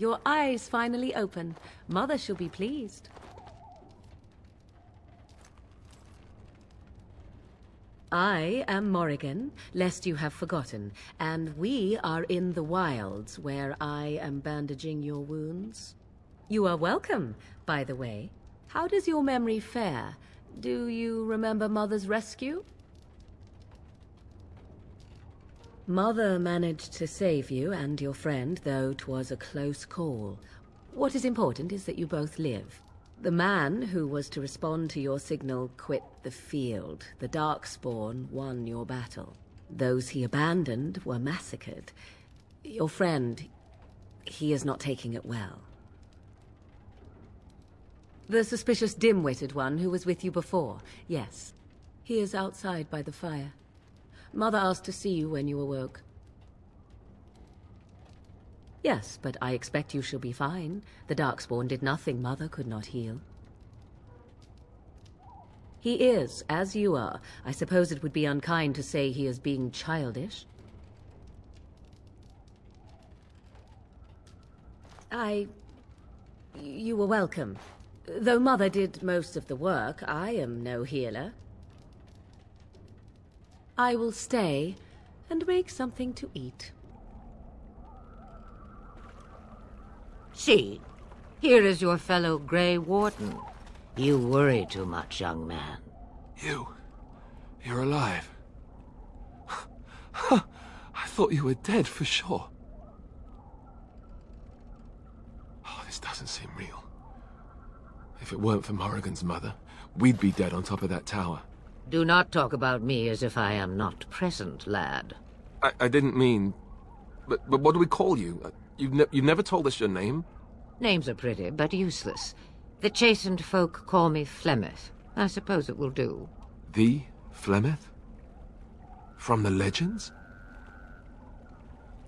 your eyes finally open. Mother shall be pleased. I am Morrigan, lest you have forgotten, and we are in the wilds where I am bandaging your wounds. You are welcome, by the way. How does your memory fare? Do you remember Mother's rescue? Mother managed to save you and your friend, though 'twas a close call. What is important is that you both live. The man who was to respond to your signal quit the field. The Darkspawn won your battle. Those he abandoned were massacred. Your friend, he is not taking it well. The suspicious dim-witted one who was with you before, yes. He is outside by the fire. Mother asked to see you when you awoke. Yes, but I expect you shall be fine. The Darkspawn did nothing Mother could not heal. He is, as you are. I suppose it would be unkind to say he is being childish. You were welcome. Though Mother did most of the work, I am no healer. I will stay and make something to eat. See, here is your fellow Grey Warden. You worry too much, young man. You're alive. I thought you were dead for sure. Oh, this doesn't seem real. If it weren't for Morrigan's mother, we'd be dead on top of that tower. Do not talk about me as if I am not present, lad. I didn't mean... But what do we call you? You've never told us your name? Names are pretty, but useless. The chastened folk call me Flemeth. I suppose it will do. The Flemeth? From the legends?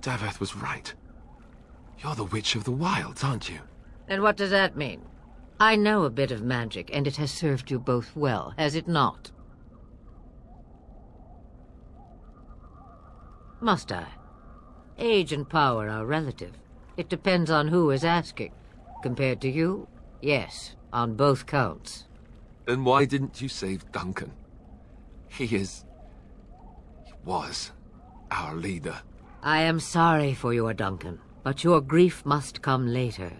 Daveth was right. You're the Witch of the Wilds, aren't you? And what does that mean? I know a bit of magic, and it has served you both well, has it not? Must I? Age and power are relative. It depends on who is asking. Compared to you, yes, on both counts. Then why didn't you save Duncan? He was our leader. I am sorry for your Duncan, but your grief must come later.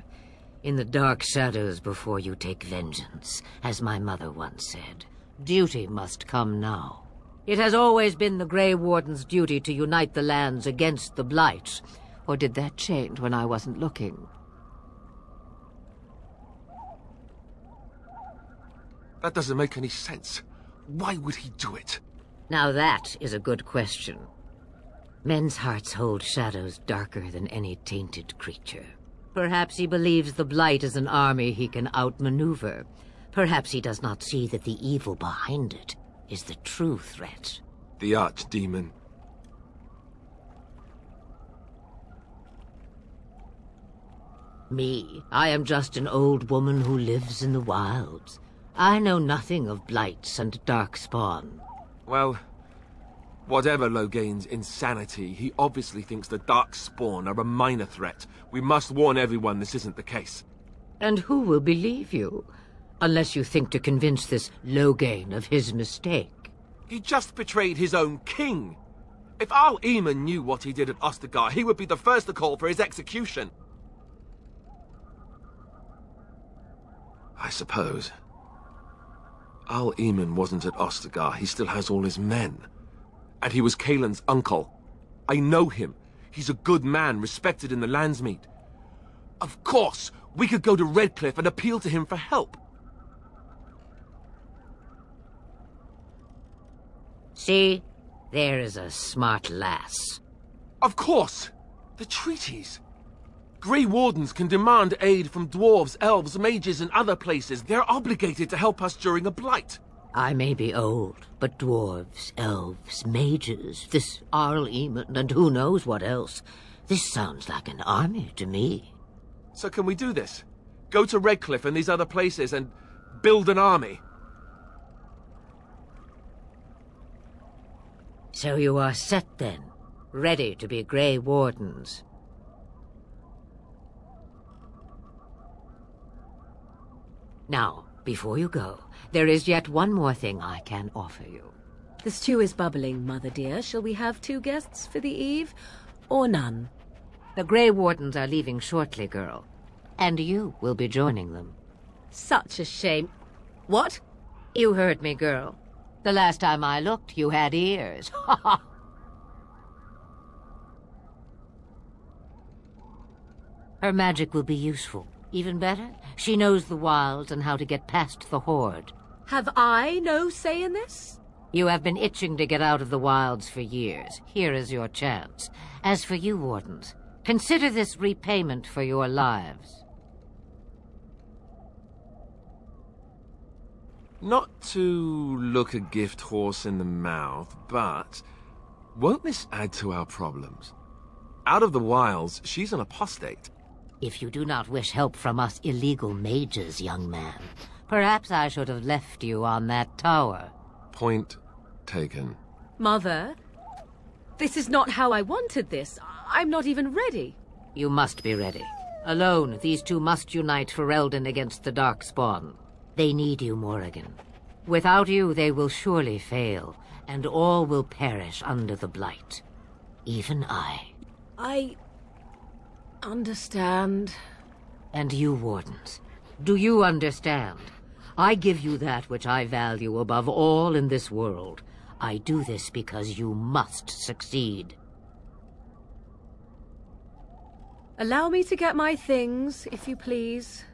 In the dark shadows before you take vengeance, as my mother once said. Duty must come now. It has always been the Grey Warden's duty to unite the lands against the Blight. Or did that change when I wasn't looking? That doesn't make any sense. Why would he do it? Now that is a good question. Men's hearts hold shadows darker than any tainted creature. Perhaps he believes the Blight is an army he can outmaneuver. Perhaps he does not see that the evil behind it is the true threat. The Archdemon. Me? I am just an old woman who lives in the wilds. I know nothing of blights and darkspawn. Well, whatever Loghain's insanity, he obviously thinks the Darkspawn are a minor threat. We must warn everyone this isn't the case. And who will believe you? Unless you think to convince this Loghain of his mistake. He just betrayed his own king. If Al Eamon knew what he did at Ostagar, he would be the first to call for his execution. I suppose. Al Eamon wasn't at Ostagar. He still has all his men. And he was Kaelin's uncle. I know him. He's a good man, respected in the Landsmeet. Of course, we could go to Redcliffe and appeal to him for help. See? There is a smart lass. Of course! The treaties. Grey Wardens can demand aid from dwarves, elves, mages, and other places. They're obligated to help us during a blight. I may be old, but dwarves, elves, mages, this Arl Eamon, and who knows what else. This sounds like an army to me. So can we do this? Go to Redcliffe and these other places and build an army? So you are set then, ready to be Grey Wardens. Now, before you go, there is yet one more thing I can offer you. The stew is bubbling, Mother dear. Shall we have 2 guests for the eve, or none? The Grey Wardens are leaving shortly, girl. And you will be joining them. Such a shame. What? You heard me, girl. The last time I looked, you had ears. Ha ha! Her magic will be useful. Even better, she knows the wilds and how to get past the Horde. Have I no say in this? You have been itching to get out of the wilds for years. Here is your chance. As for you, Wardens, consider this repayment for your lives. Not to look a gift horse in the mouth, but won't this add to our problems? Out of the wilds, she's an apostate. If you do not wish help from us illegal mages, young man, perhaps I should have left you on that tower. Point taken. Mother, this is not how I wanted this. I'm not even ready. You must be ready. Alone, these two must unite for Eldon against the Darkspawn. They need you, Morrigan. Without you, they will surely fail, and all will perish under the Blight. Even I. I understand. And you, Wardens, do you understand? I give you that which I value above all in this world. I do this because you must succeed. Allow me to get my things, if you please.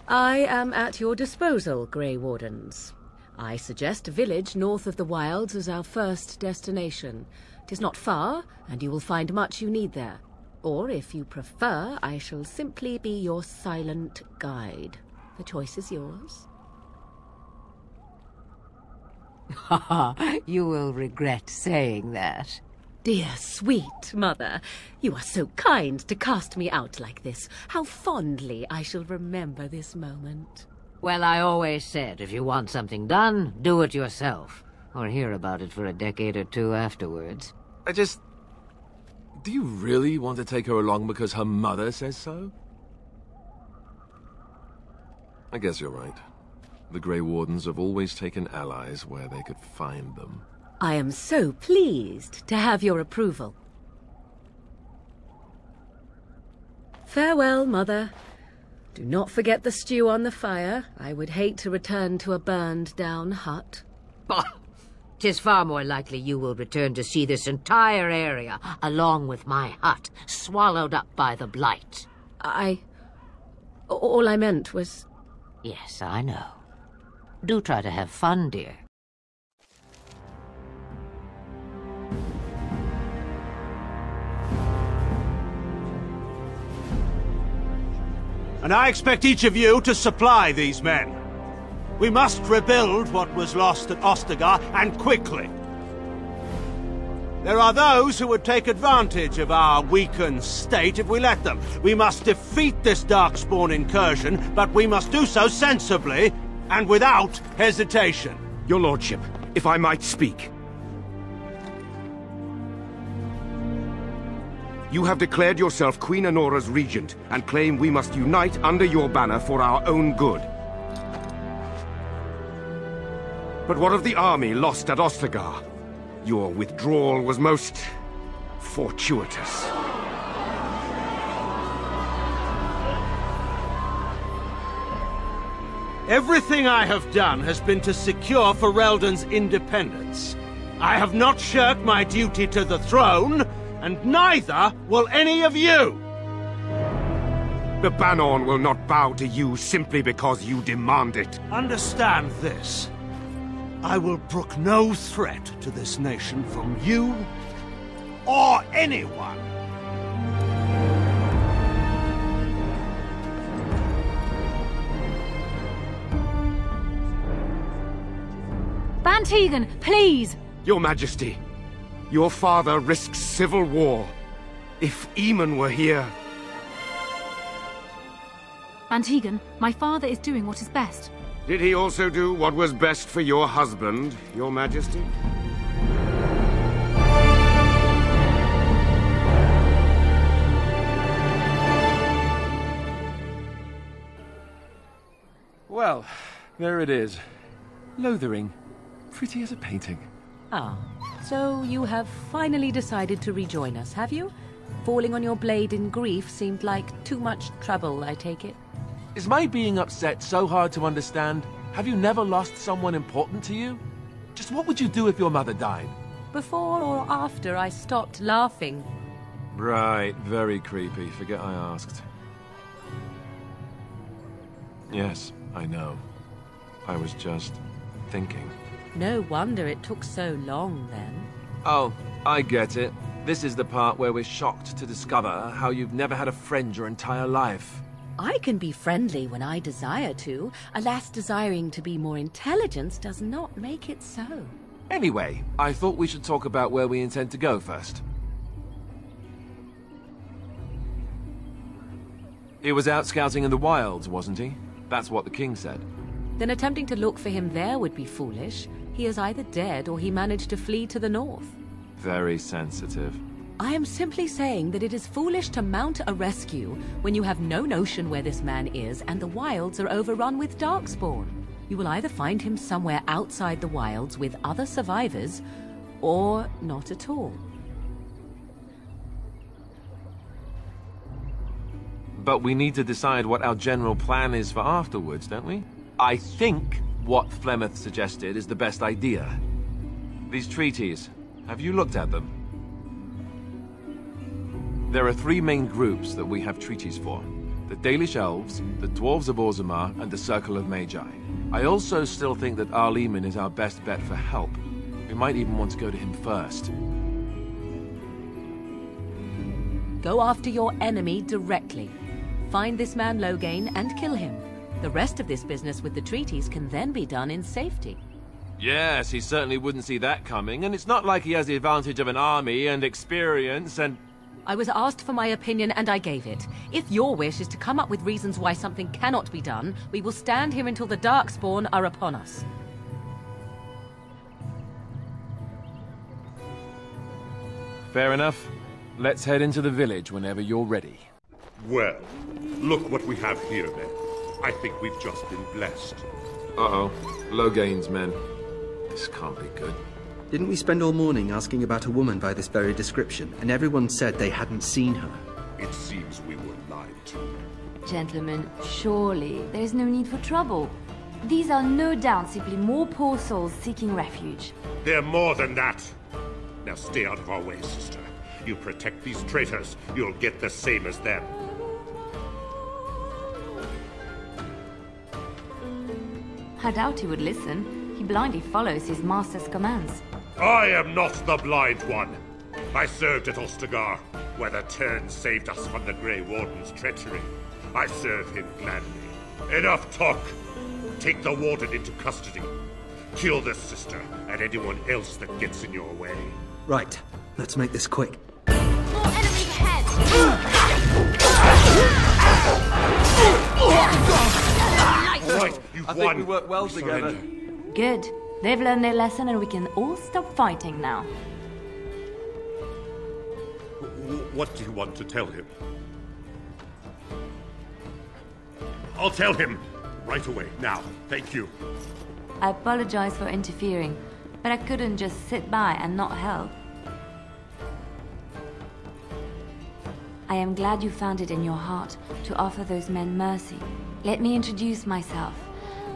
I am at your disposal, Grey Wardens. I suggest a village north of the wilds as our first destination. 'Tis not far, and you will find much you need there. Or, if you prefer, I shall simply be your silent guide. The choice is yours. You will regret saying that. Dear, sweet mother, you are so kind to cast me out like this. How fondly I shall remember this moment. Well, I always said, if you want something done, do it yourself. Or hear about it for a decade or two afterwards. Do you really want to take her along because her mother says so? I guess you're right. The Grey Wardens have always taken allies where they could find them. I am so pleased to have your approval. Farewell, Mother. Do not forget the stew on the fire. I would hate to return to a burned-down hut. Bah! 'Tis far more likely you will return to see this entire area, along with my hut, swallowed up by the Blight. All I meant was... Yes, I know. Do try to have fun, dear. And I expect each of you to supply these men. We must rebuild what was lost at Ostagar, and quickly. There are those who would take advantage of our weakened state if we let them. We must defeat this Darkspawn incursion, but we must do so sensibly and without hesitation. Your Lordship, if I might speak. You have declared yourself Queen Honora's regent, and claim we must unite under your banner for our own good. But what of the army lost at Ostagar? Your withdrawal was most... fortuitous. Everything I have done has been to secure Ferelden's independence. I have not shirked my duty to the throne, and neither will any of you! The Banorn will not bow to you simply because you demand it. Understand this. I will brook no threat to this nation from you or anyone. Van Tegan, please! Your Majesty, your father risks civil war. If Eamon were here... Van Tegan, my father is doing what is best. Did he also do what was best for your husband, Your Majesty? Well, there it is. Lothering. Pretty as a painting. Ah, so you have finally decided to rejoin us, have you? Falling on your blade in grief seemed like too much trouble, I take it. Is my being upset so hard to understand? Have you never lost someone important to you? Just what would you do if your mother died? Before or after I stopped laughing? Right, very creepy. Forget I asked. Yes, I know. I was just thinking. No wonder it took so long, then. Oh, I get it. This is the part where we're shocked to discover how you've never had a friend your entire life. I can be friendly when I desire to. Alas, desiring to be more intelligent does not make it so. Anyway, I thought we should talk about where we intend to go first. He was out scouting in the wilds, wasn't he? That's what the king said. Then attempting to look for him there would be foolish. He is either dead or he managed to flee to the north. Very sensitive. I am simply saying that it is foolish to mount a rescue when you have no notion where this man is and the wilds are overrun with darkspawn. You will either find him somewhere outside the wilds with other survivors, or not at all. But we need to decide what our general plan is for afterwards, don't we? I think what Flemeth suggested is the best idea. These treaties, have you looked at them? There are three main groups that we have treaties for. The Dalish Elves, the Dwarves of Orzammar, and the Circle of Magi. I also still think that Arleman is our best bet for help. We might even want to go to him first. Go after your enemy directly. Find this man Loghain and kill him. The rest of this business with the treaties can then be done in safety. Yes, he certainly wouldn't see that coming, and it's not like he has the advantage of an army and experience and... I was asked for my opinion and I gave it. If your wish is to come up with reasons why something cannot be done, we will stand here until the Darkspawn are upon us. Fair enough. Let's head into the village whenever you're ready. Well, look what we have here, then. I think we've just been blessed. Uh-oh. Loghain's men. This can't be good. Didn't we spend all morning asking about a woman by this very description, and everyone said they hadn't seen her? It seems we were lied to. Gentlemen, surely there is no need for trouble. These are no doubt simply more poor souls seeking refuge. They're more than that. Now stay out of our way, sister. You protect these traitors, you'll get the same as them. I doubt he would listen. He blindly follows his master's commands. I am not the blind one. I served at Ostagar, where the Turn saved us from the Grey Warden's treachery. I serve him gladly. Enough talk! Take the Warden into custody. Kill this sister and anyone else that gets in your way. Right, let's make this quick. More enemies ahead! All right, you've won. I think we work well together. Good. They've learned their lesson and we can all stop fighting now. What do you want to tell him? I'll tell him! Right away, now. Thank you. I apologize for interfering, but I couldn't just sit by and not help. I am glad you found it in your heart to offer those men mercy. Let me introduce myself.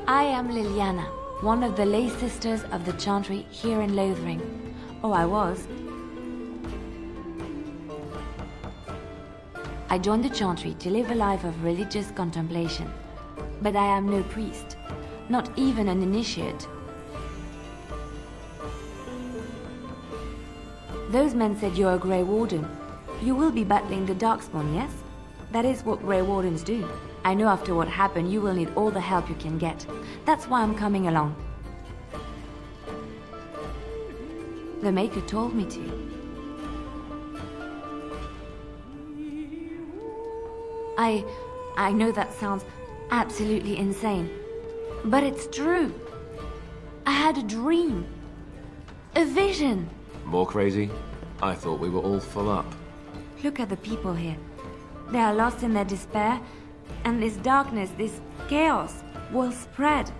I am Liliana, one of the lay sisters of the Chantry here in Lothering. Oh, I was. I joined the Chantry to live a life of religious contemplation. But I am no priest, not even an initiate. Those men said you're a Grey Warden. You will be battling the Darkspawn, yes? That is what Grey Wardens do. I know after what happened you will need all the help you can get. That's why I'm coming along. The Maker told me to. I know that sounds absolutely insane, but it's true. I had a dream. A vision. More crazy? I thought we were all full up. Look at the people here. They are lost in their despair, and this darkness, this chaos. will spread.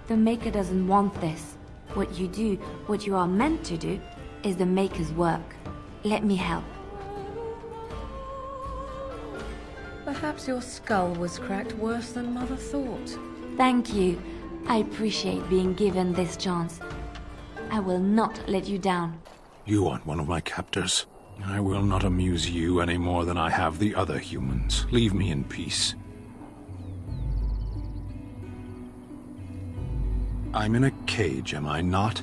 The Maker doesn't want this. What you do, what you are meant to do, is the Maker's work. Let me help. Perhaps your skull was cracked worse than Mother thought. Thank you. I appreciate being given this chance. I will not let you down. You aren't one of my captors. I will not amuse you any more than I have the other humans. Leave me in peace. I'm in a cage, am I not?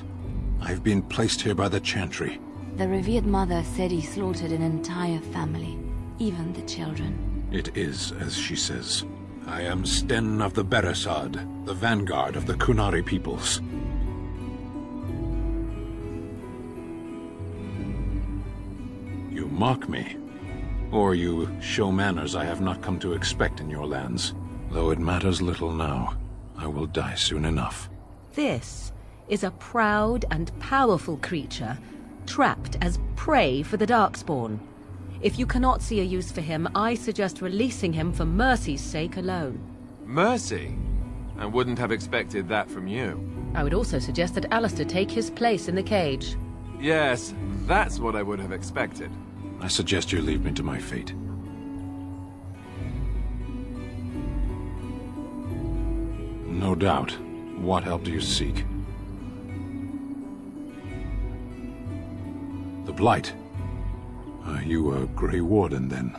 I've been placed here by the Chantry. The revered mother said he slaughtered an entire family, even the children. It is as she says. I am Sten of the Beresaad, the vanguard of the Kunari peoples. You mock me, or you show manners I have not come to expect in your lands. Though it matters little now, I will die soon enough. This is a proud and powerful creature, trapped as prey for the Darkspawn. If you cannot see a use for him, I suggest releasing him for mercy's sake alone. Mercy? I wouldn't have expected that from you. I would also suggest that Alistair take his place in the cage. Yes, that's what I would have expected. I suggest you leave me to my fate. No doubt. What help do you seek? The Blight. Are you a Grey Warden, then?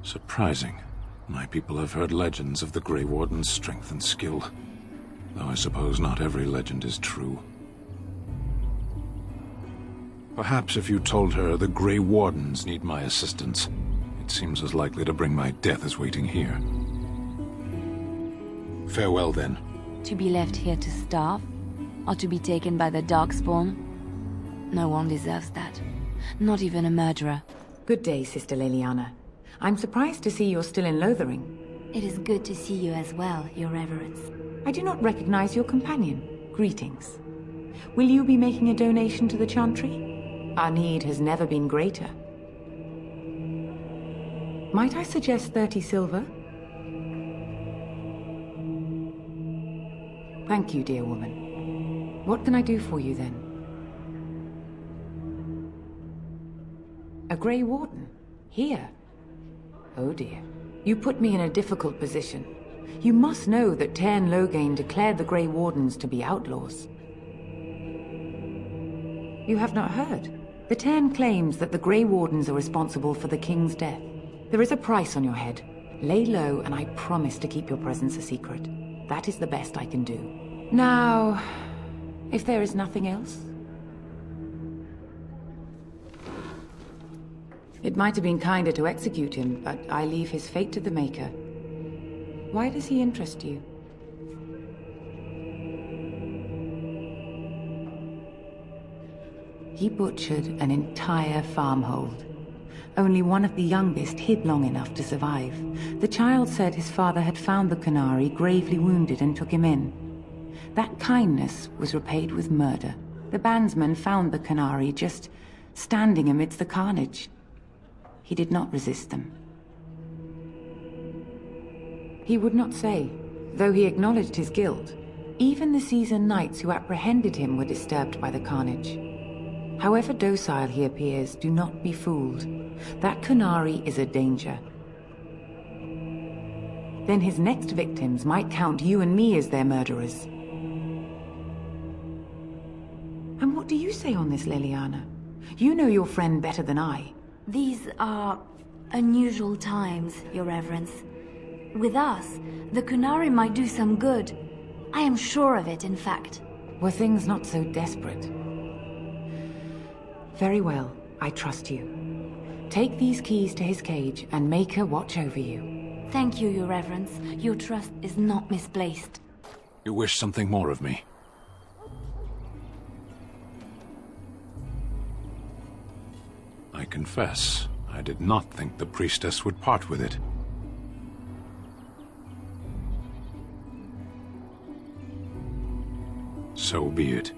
Surprising. My people have heard legends of the Grey Warden's strength and skill. Though I suppose not every legend is true. Perhaps if you told her the Grey Wardens need my assistance, it seems as likely to bring my death as waiting here. Farewell, then. To be left here to starve? Or to be taken by the Darkspawn? No one deserves that. Not even a murderer. Good day, Sister Leliana. I'm surprised to see you're still in Lothering. It is good to see you as well, Your Reverence. I do not recognize your companion. Greetings. Will you be making a donation to the Chantry? Our need has never been greater. Might I suggest 30 silver? Thank you, dear woman. What can I do for you, then? A Grey Warden? Here? Oh dear. You put me in a difficult position. You must know that Tairn Loghain declared the Grey Wardens to be outlaws. You have not heard? The Tairn claims that the Grey Wardens are responsible for the King's death. There is a price on your head. Lay low, and I promise to keep your presence a secret. That is the best I can do. Now, if there is nothing else... It might have been kinder to execute him, but I leave his fate to the Maker. Why does he interest you? He butchered an entire farmhold. Only one of the youngest hid long enough to survive. The child said his father had found the Kunari gravely wounded and took him in. That kindness was repaid with murder. The bandsman found the Kunari just standing amidst the carnage. He did not resist them. He would not say, though he acknowledged his guilt. Even the seasoned knights who apprehended him were disturbed by the carnage. However docile he appears, do not be fooled. That Kunari is a danger. Then his next victims might count you and me as their murderers. And what do you say on this, Leliana? You know your friend better than I. These are unusual times, Your Reverence. With us, the Kunari might do some good. I am sure of it, in fact. Were things not so desperate? Very well, I trust you. Take these keys to his cage and make her watch over you. Thank you, Your Reverence. Your trust is not misplaced. You wish something more of me? I confess, I did not think the priestess would part with it. So be it.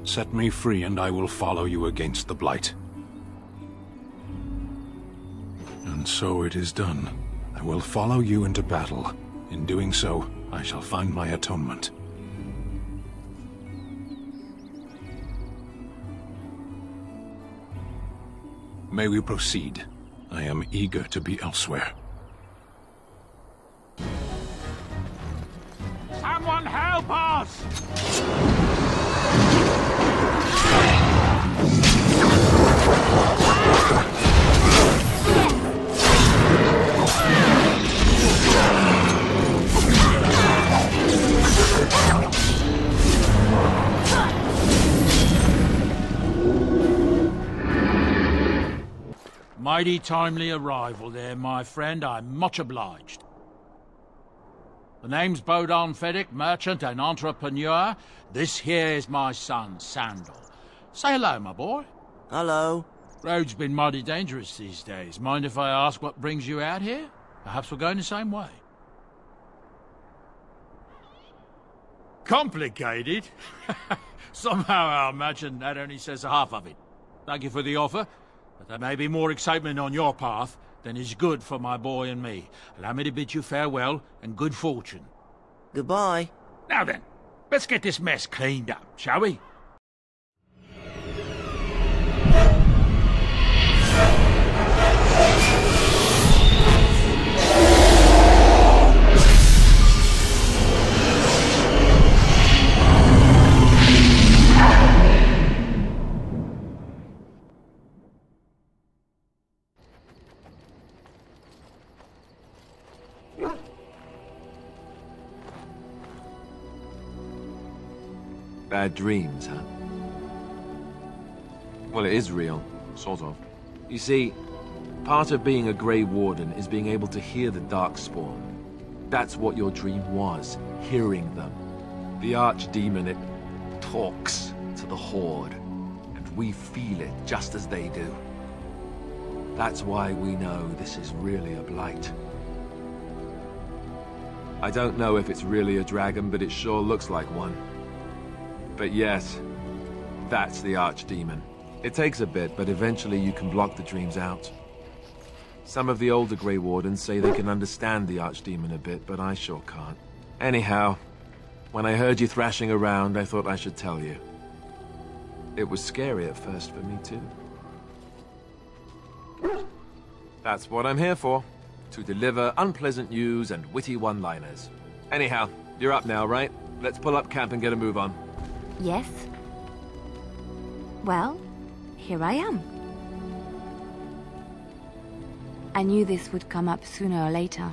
Set me free and I will follow you against the Blight. And so it is done. I will follow you into battle, In doing so, I shall find my atonement. May we proceed? I am eager to be elsewhere. Someone help us! Mighty timely arrival there, my friend. I'm much obliged. The name's Bodon Feddick, merchant and entrepreneur. This here is my son, Sandal. Say hello, my boy. Hello. Road's been mighty dangerous these days. Mind if I ask what brings you out here? Perhaps we're going the same way. Complicated? Somehow I imagine that only says half of it. Thank you for the offer, but there may be more excitement on your path than is good for my boy and me. Allow me to bid you farewell and good fortune. Goodbye. Now then, let's get this mess cleaned up, shall we? Bad dreams, huh? Well, it is real, sort of. You see, part of being a Grey Warden is being able to hear the Darkspawn. That's what your dream was, hearing them. The Archdemon, it talks to the Horde, and we feel it just as they do. That's why we know this is really a blight. I don't know if it's really a dragon, but it sure looks like one. But yes, that's the Archdemon. It takes a bit, but eventually you can block the dreams out. Some of the older Grey Wardens say they can understand the Archdemon a bit, but I sure can't. Anyhow, when I heard you thrashing around, I thought I should tell you. It was scary at first for me, too. That's what I'm here for, to deliver unpleasant news and witty one-liners. Anyhow, you're up now, right? Let's pull up camp and get a move on. Yes? Well, here I am. I knew this would come up sooner or later.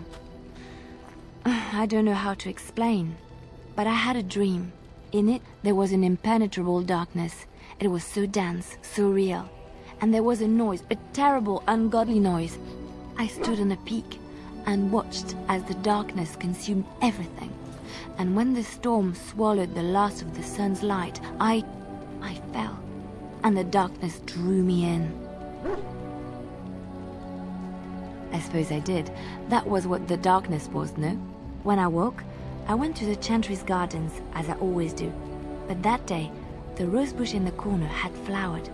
I don't know how to explain, but I had a dream. In it, there was an impenetrable darkness. It was so dense, so real. And there was a noise, a terrible, ungodly noise. I stood on a peak and watched as the darkness consumed everything. And when the storm swallowed the last of the sun's light, I fell, and the darkness drew me in. I suppose I did. That was what the darkness was, no? When I woke, I went to the Chantry's gardens, as I always do. But that day, the rosebush in the corner had flowered.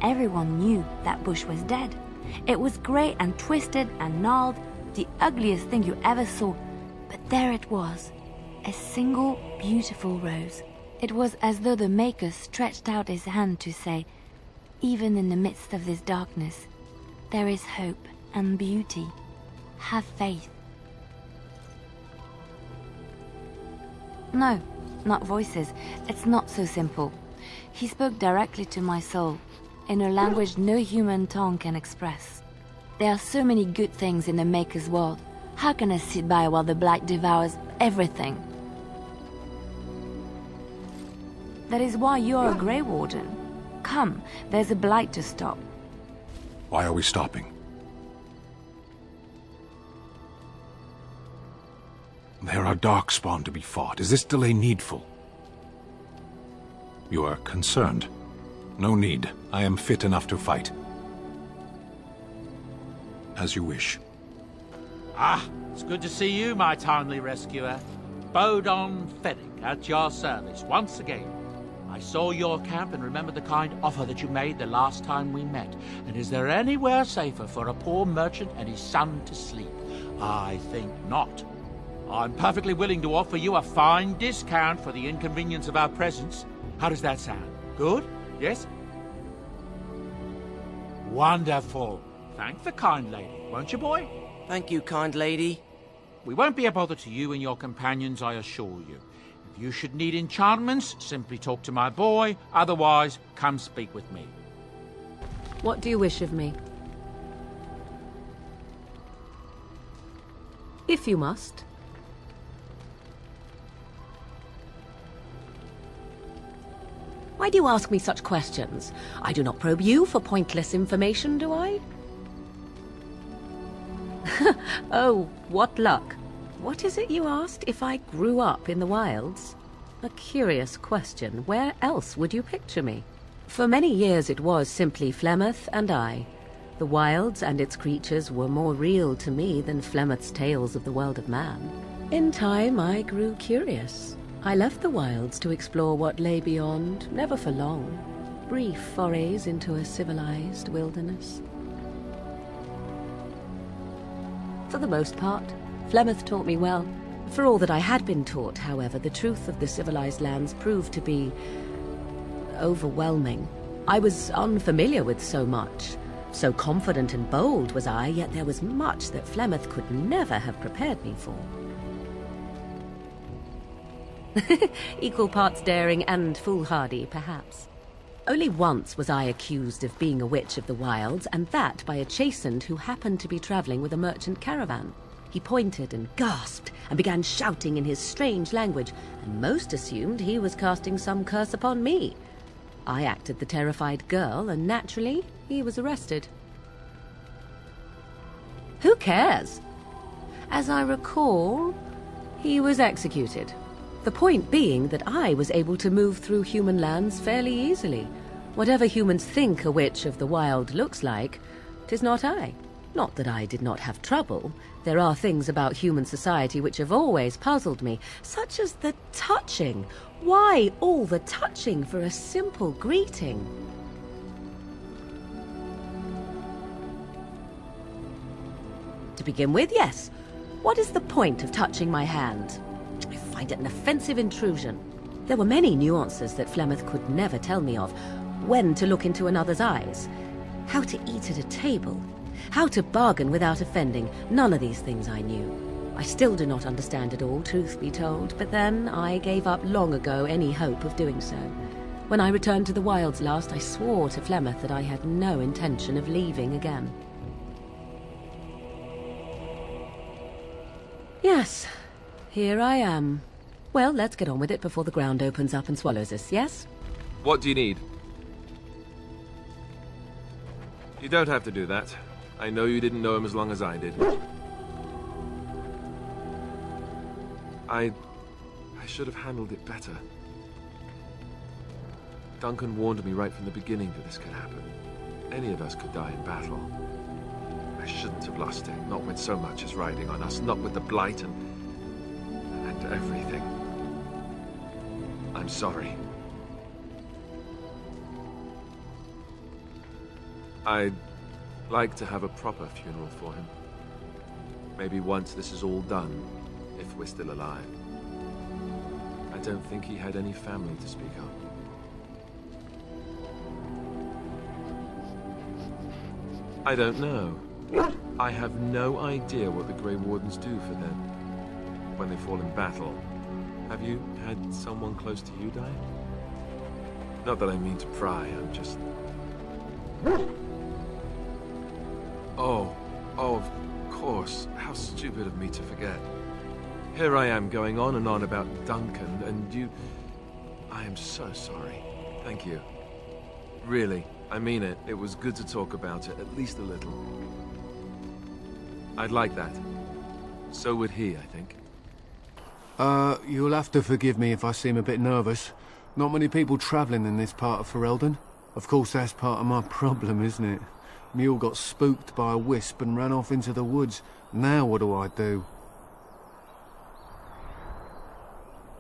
Everyone knew that bush was dead. It was grey and twisted and gnarled, the ugliest thing you ever saw. But there it was. A single, beautiful rose. It was as though the Maker stretched out his hand to say, even in the midst of this darkness, there is hope and beauty. Have faith. No, not voices. It's not so simple. He spoke directly to my soul, in a language no human tongue can express. There are so many good things in the Maker's world. How can I sit by while the blight devours everything? That is why you're a Grey Warden. Come, there's a blight to stop. Why are we stopping? There are Darkspawn to be fought. Is this delay needful? You are concerned. No need. I am fit enough to fight. As you wish. Ah, it's good to see you, my timely rescuer. Bodon Feddick at your service once again. I saw your camp and remember the kind offer that you made the last time we met. And is there anywhere safer for a poor merchant and his son to sleep? I think not. I'm perfectly willing to offer you a fine discount for the inconvenience of our presence. How does that sound? Good? Yes? Wonderful. Thank the kind lady, won't you, boy? Thank you, kind lady. We won't be a bother to you and your companions, I assure you. If you should need enchantments, simply talk to my boy. Otherwise, come speak with me. What do you wish of me? If you must. Why do you ask me such questions? I do not probe you for pointless information, do I? Oh, what luck. What is it you asked? If I grew up in the wilds? A curious question. Where else would you picture me? For many years it was simply Flemeth and I. The wilds and its creatures were more real to me than Flemeth's tales of the world of man. In time I grew curious. I left the wilds to explore what lay beyond, never for long. Brief forays into a civilized wilderness. For the most part, Flemeth taught me well. For all that I had been taught, however, the truth of the civilized lands proved to be overwhelming. I was unfamiliar with so much. So confident and bold was I, yet there was much that Flemeth could never have prepared me for. Equal parts daring and foolhardy, perhaps. Only once was I accused of being a witch of the wilds, and that by a chastened who happened to be traveling with a merchant caravan. He pointed and gasped and began shouting in his strange language, and most assumed he was casting some curse upon me. I acted the terrified girl, and naturally, he was arrested. Who cares? As I recall, he was executed. The point being that I was able to move through human lands fairly easily. Whatever humans think a witch of the wild looks like, 'tis not I. Not that I did not have trouble. There are things about human society which have always puzzled me, such as the touching. Why all the touching for a simple greeting? To begin with, yes. What is the point of touching my hand? I find it an offensive intrusion. There were many nuances that Flemeth could never tell me of. When to look into another's eyes. How to eat at a table. How to bargain without offending. None of these things I knew. I still do not understand it all, truth be told, but then I gave up long ago any hope of doing so. When I returned to the wilds last, I swore to Flemeth that I had no intention of leaving again. Yes, here I am. Well, let's get on with it before the ground opens up and swallows us, yes? What do you need? You don't have to do that. I know you didn't know him as long as I did. I should have handled it better. Duncan warned me right from the beginning that this could happen. Any of us could die in battle. I shouldn't have lost it, not with so much as riding on us, not with the blight and everything. I'm sorry. I'd like to have a proper funeral for him. Maybe once this is all done, if we're still alive. I don't think he had any family to speak of. I don't know. I have no idea what the Grey Wardens do for them when they fall in battle. Have you had someone close to you die? Not that I mean to pry, I'm just... Oh, of course. How stupid of me to forget. Here I am going on and on about Duncan, and you... I am so sorry. Thank you. Really, I mean it. It was good to talk about it, at least a little. I'd like that. So would he, I think. You'll have to forgive me if I seem a bit nervous. Not many people travelling in this part of Ferelden. Of course, that's part of my problem, isn't it? Mule got spooked by a wisp and ran off into the woods. Now what do I do?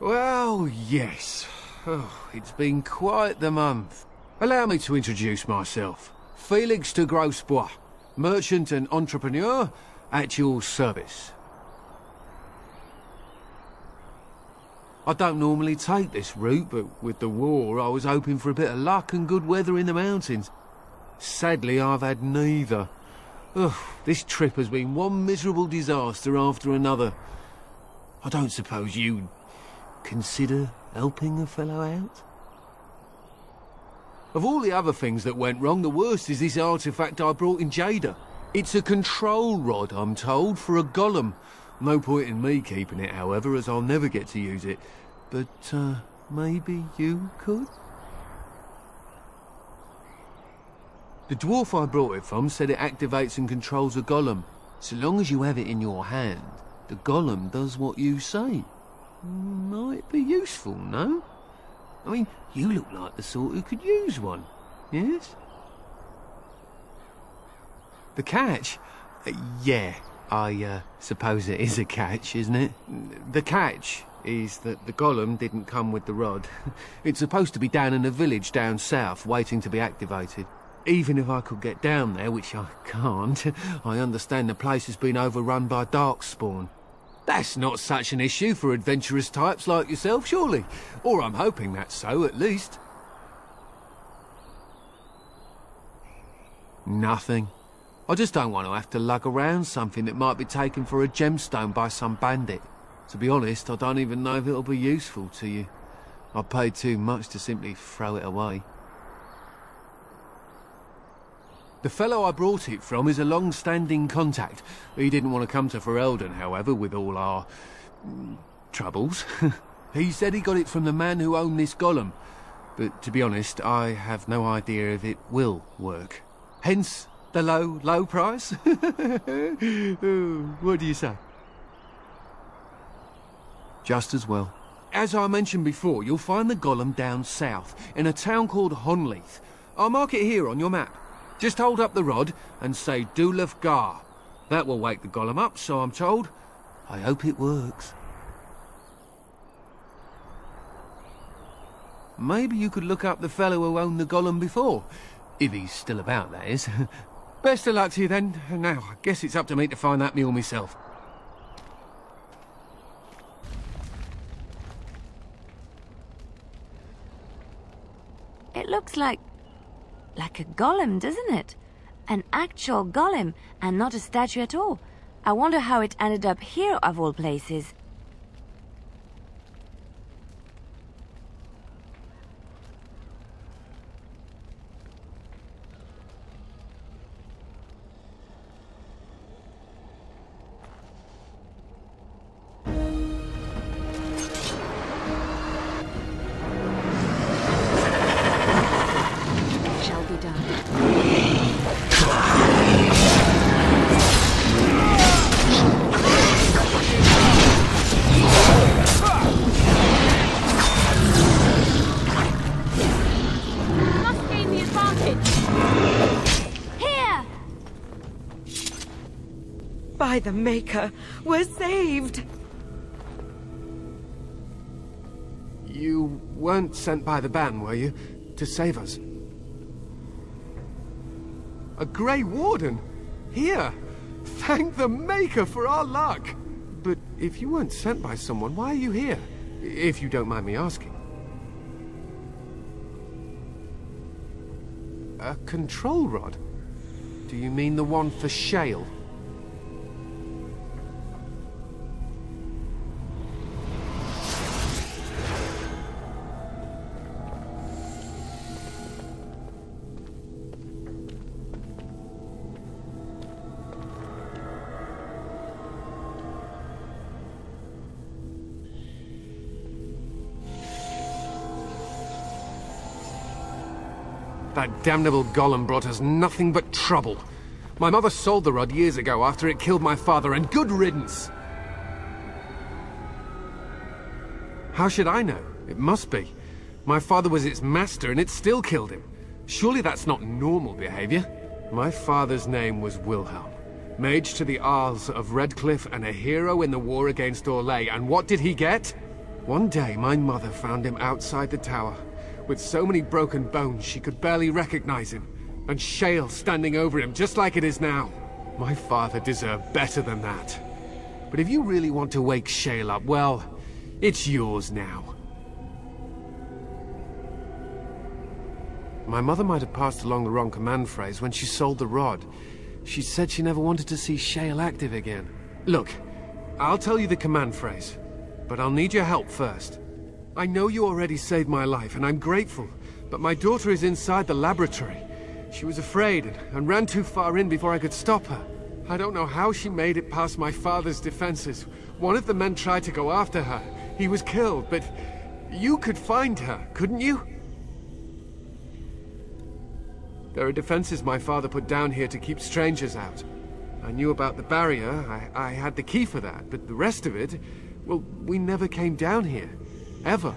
Well, yes. Oh, it's been quite the month. Allow me to introduce myself. Felix de Grosbois, merchant and entrepreneur at your service. I don't normally take this route, but with the war, I was hoping for a bit of luck and good weather in the mountains. Sadly, I've had neither. Ugh, this trip has been one miserable disaster after another. I don't suppose you'd consider helping a fellow out? Of all the other things that went wrong, the worst is this artifact I brought in Jada. It's a control rod, I'm told, for a golem. No point in me keeping it, however, as I'll never get to use it. But, maybe you could? The dwarf I brought it from said it activates and controls a golem. So long as you have it in your hand, the golem does what you say. Might be useful, no? I mean, you look like the sort who could use one, yes? The catch? Yeah, I suppose it is a catch, isn't it? The catch is that the golem didn't come with the rod. It's supposed to be down in a village down south, waiting to be activated. Even if I could get down there, which I can't, I understand the place has been overrun by darkspawn. That's not such an issue for adventurous types like yourself, surely? Or I'm hoping that's so, at least. Nothing. I just don't want to have to lug around something that might be taken for a gemstone by some bandit. To be honest, I don't even know if it'll be useful to you. I paid too much to simply throw it away. The fellow I brought it from is a long-standing contact. He didn't want to come to Ferelden, however, with all our troubles. He said he got it from the man who owned this golem. But to be honest, I have no idea if it will work. Hence the low price. What do you say? Just as well. As I mentioned before, you'll find the golem down south, in a town called Honleith. I'll mark it here on your map. Just hold up the rod and say Dulaf Gar. That will wake the golem up, so I'm told. I hope it works. Maybe you could look up the fellow who owned the golem before. If he's still about, that is. Best of luck to you then. Now, I guess it's up to me to find that mule myself. It looks like a golem, doesn't it? An actual golem, and not a statue at all. I wonder how it ended up here, of all places. By the Maker, we're saved! You weren't sent by the ban, were you? To save us? A Grey Warden? Here! Thank the Maker for our luck! But if you weren't sent by someone, why are you here? If you don't mind me asking. A control rod? Do you mean the one for Shale? That damnable golem brought us nothing but trouble. My mother sold the rod years ago after it killed my father, and good riddance! How should I know? It must be. My father was its master, and it still killed him. Surely that's not normal behavior. My father's name was Wilhelm, mage to the Isles of Redcliffe and a hero in the war against Orlais, and what did he get? One day, my mother found him outside the tower, with so many broken bones she could barely recognize him, and Shale standing over him just like it is now. My father deserved better than that. But if you really want to wake Shale up, well, It's yours now. My mother might have passed along the wrong command phrase when she sold the rod. She said she never wanted to see Shale active again. Look, I'll tell you the command phrase, but I'll need your help first. I know you already saved my life, and I'm grateful, but my daughter is inside the laboratory. She was afraid and ran too far in before I could stop her. I don't know how she made it past my father's defenses. One of the men tried to go after her. He was killed, but you could find her, couldn't you? There are defenses my father put down here to keep strangers out. I knew about the barrier, I had the key for that, but the rest of it, well, we never came down here. Ever.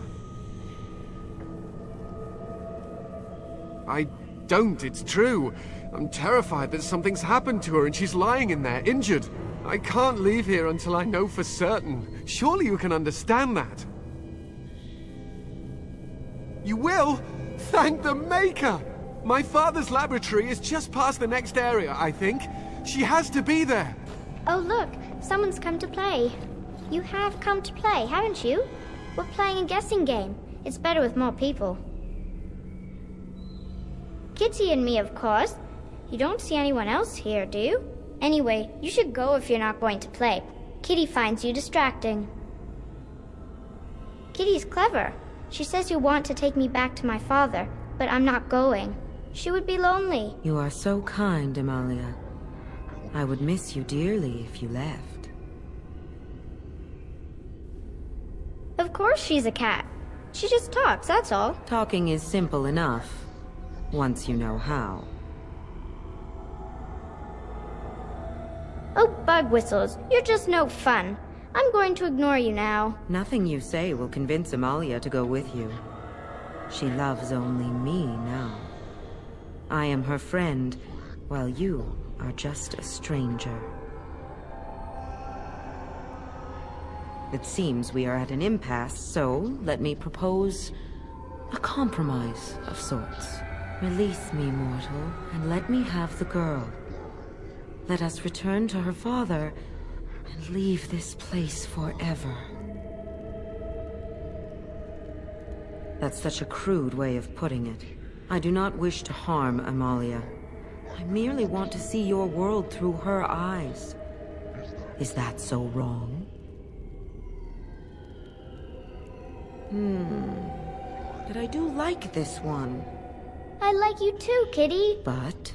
I don't, it's true. I'm terrified that something's happened to her and she's lying in there, injured. I can't leave here until I know for certain. Surely you can understand that. You will? Thank the Maker! My father's laboratory is just past the next area, I think. She has to be there. Oh look, someone's come to play. You have come to play, haven't you? We're playing a guessing game. It's better with more people. Kitty and me, of course. You don't see anyone else here, do you? Anyway, you should go if you're not going to play. Kitty finds you distracting. Kitty's clever. She says you want to take me back to my father, but I'm not going. She would be lonely. You are so kind, Amalia. I would miss you dearly if you left. Of course she's a cat. She just talks, that's all. Talking is simple enough, once you know how. Oh, bug whistles, you're just no fun. I'm going to ignore you now. Nothing you say will convince Amalia to go with you. She loves only me now. I am her friend, while you are just a stranger. It seems we are at an impasse, so let me propose a compromise of sorts. Release me, mortal, and let me have the girl. Let us return to her father and leave this place forever. That's such a crude way of putting it. I do not wish to harm Amalia. I merely want to see your world through her eyes. Is that so wrong? But I do like this one. I like you too, Kitty. But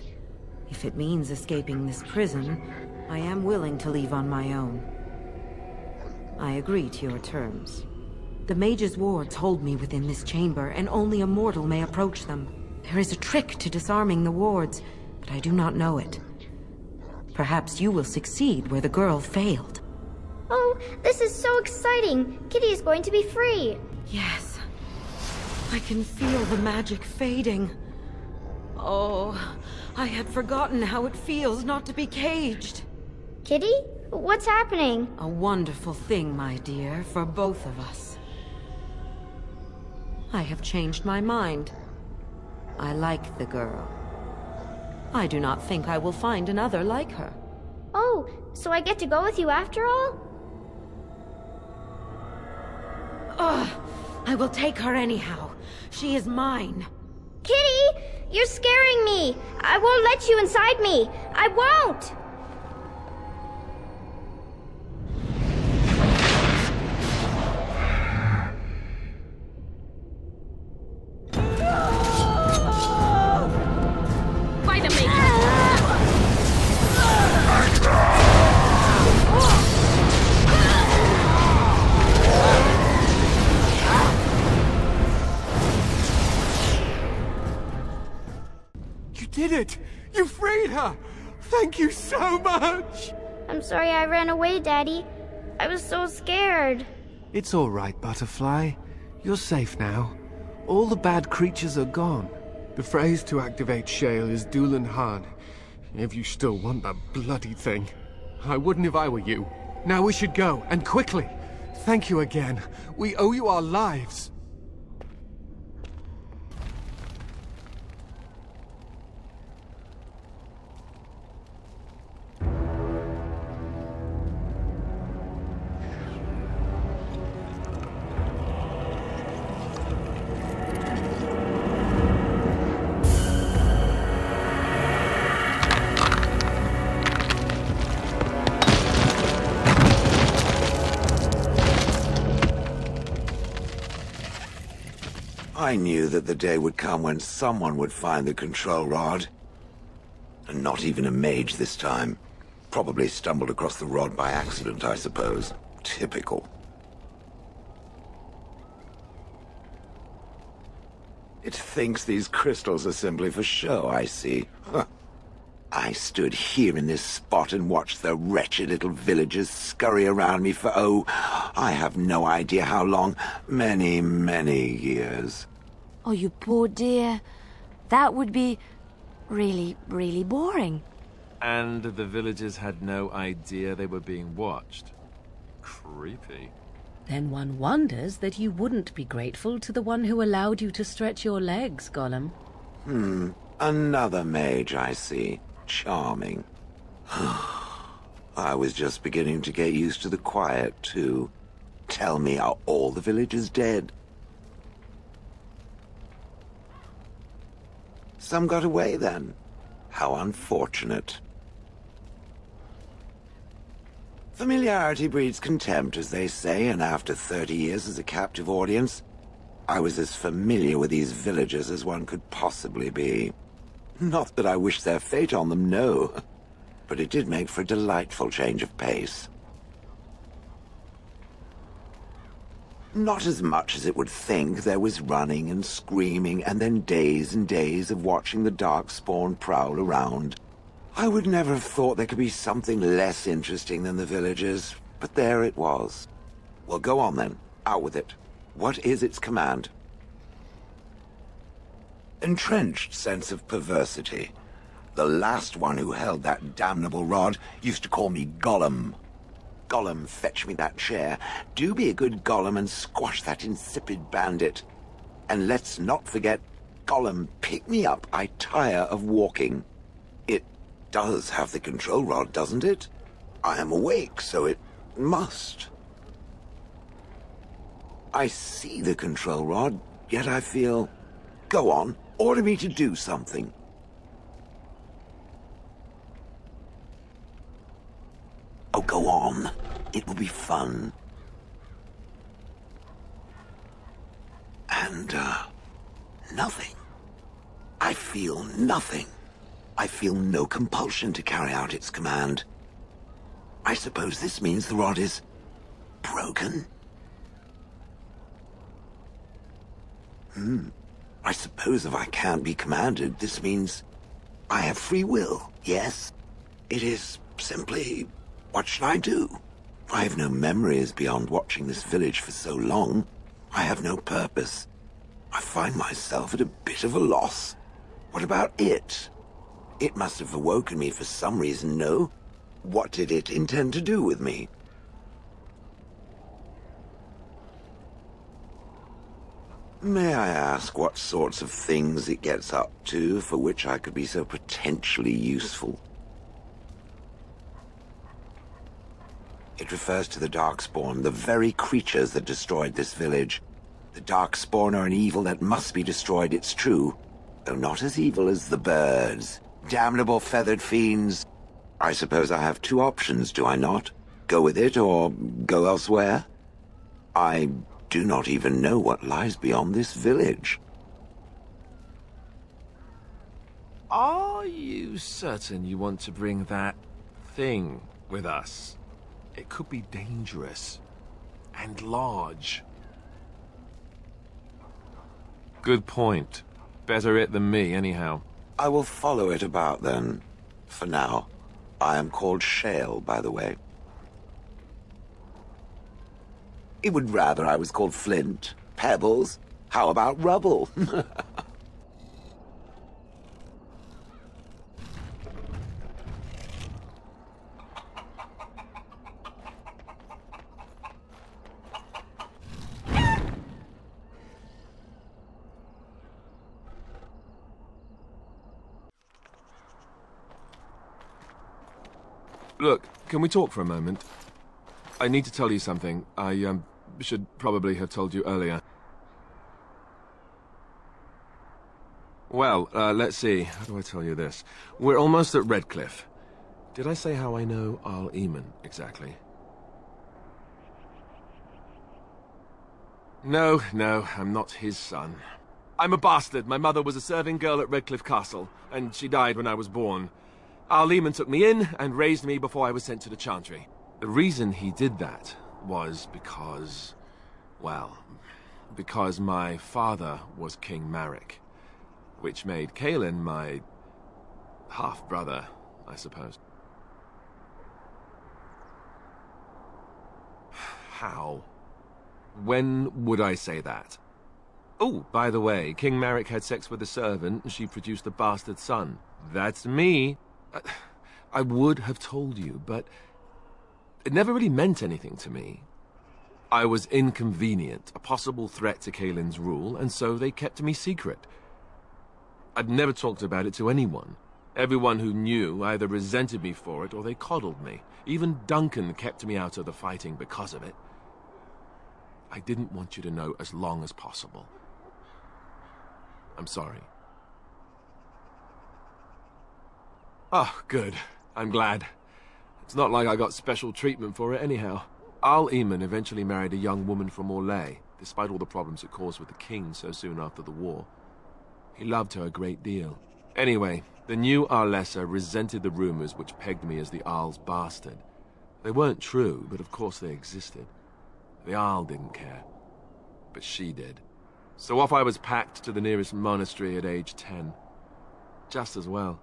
if it means escaping this prison, I am willing to leave on my own. I agree to your terms. The mage's wards hold me within this chamber, and only a mortal may approach them. There is a trick to disarming the wards, but I do not know it. Perhaps you will succeed where the girl failed. Oh, this is so exciting! Kitty is going to be free! Yes. I can feel the magic fading. Oh, I had forgotten how it feels not to be caged. Kitty? What's happening? A wonderful thing, my dear, for both of us. I have changed my mind. I like the girl. I do not think I will find another like her. Oh, so I get to go with you after all? Ugh! I will take her anyhow. She is mine. Kitty! You're scaring me! I won't let you inside me! I won't! By the Maker! You did it! You freed her! Thank you so much! I'm sorry I ran away, Daddy. I was so scared. It's all right, Butterfly. You're safe now. All the bad creatures are gone. The phrase to activate Shale is Dulan Han. If you still want that bloody thing. I wouldn't if I were you. Now we should go, and quickly. Thank you again. We owe you our lives. I knew that the day would come when someone would find the control rod. And not even a mage this time. Probably stumbled across the rod by accident, I suppose. Typical. It thinks these crystals are simply for show, I see. Huh. I stood here in this spot and watched the wretched little villagers scurry around me for, oh, I have no idea how long. Many, many years. Oh, you poor dear. That would be really, really boring. And the villagers had no idea they were being watched. Creepy. Then one wonders that you wouldn't be grateful to the one who allowed you to stretch your legs, Gollum. Another mage, I see. Charming. I was just beginning to get used to the quiet, too. Tell me, are all the villagers dead? Some got away, then. How unfortunate. Familiarity breeds contempt, as they say, and after 30 years as a captive audience, I was as familiar with these villagers as one could possibly be. Not that I wish their fate on them, no. But it did make for a delightful change of pace. Not as much as it would think. There was running and screaming, and then days and days of watching the Darkspawn prowl around. I would never have thought there could be something less interesting than the villagers, but there it was. Well, go on then. Out with it. What is its command? Entrenched sense of perversity. The last one who held that damnable rod used to call me Gollum. Gollum, fetch me that chair. Do be a good Gollum and squash that insipid bandit. And let's not forget, Gollum, pick me up. I tire of walking. It does have the control rod, doesn't it? I am awake, so it must. I see the control rod, yet I feel... Go on, order me to do something. Oh, go on. It will be fun. And, nothing. I feel nothing. I feel no compulsion to carry out its command. I suppose this means the rod is... broken? I suppose if I can't be commanded, this means I have free will, yes? It is simply, what should I do? I have no memories beyond watching this village for so long. I have no purpose. I find myself at a bit of a loss. What about it? It must have awoken me for some reason, no? What did it intend to do with me? May I ask what sorts of things it gets up to for which I could be so potentially useful? It refers to the Darkspawn, the very creatures that destroyed this village. The Darkspawn are an evil that must be destroyed, it's true, though not as evil as the birds. Damnable feathered fiends. I suppose I have two options, do I not? Go with it or go elsewhere? I do not even know what lies beyond this village. Are you certain you want to bring that thing with us? It could be dangerous and large. Good point. Better it than me, anyhow. I will follow it about, then. For now. I am called Shale, by the way. It would rather I was called Flint. Pebbles. How about Rubble? Look, can we talk for a moment? I need to tell you something. I, should probably have told you earlier. Well, let's see. How do I tell you this? We're almost at Redcliffe. Did I say how I know Arl Eamon, exactly? No, I'm not his son. I'm a bastard. My mother was a serving girl at Redcliffe Castle, and she died when I was born. Our Lehman took me in and raised me before I was sent to the Chantry. The reason he did that was because... well, because my father was King Marek, which made Caelan my half-brother, I suppose. How? When would I say that? Oh, by the way, King Marek had sex with a servant and she produced a bastard son. That's me. I would have told you, but it never really meant anything to me. I was inconvenient, a possible threat to Caelan's rule, and so they kept me secret. I'd never talked about it to anyone. Everyone who knew either resented me for it or they coddled me. Even Duncan kept me out of the fighting because of it. I didn't want you to know as long as possible. I'm sorry. Oh, good. I'm glad. It's not like I got special treatment for it anyhow. Al Eamon eventually married a young woman from Orlais, despite all the problems it caused with the king so soon after the war. He loved her a great deal. Anyway, the new Arlessa resented the rumors which pegged me as the Arl's bastard. They weren't true, but of course they existed. The Arl didn't care, but she did. So off I was packed to the nearest monastery at age 10. Just as well.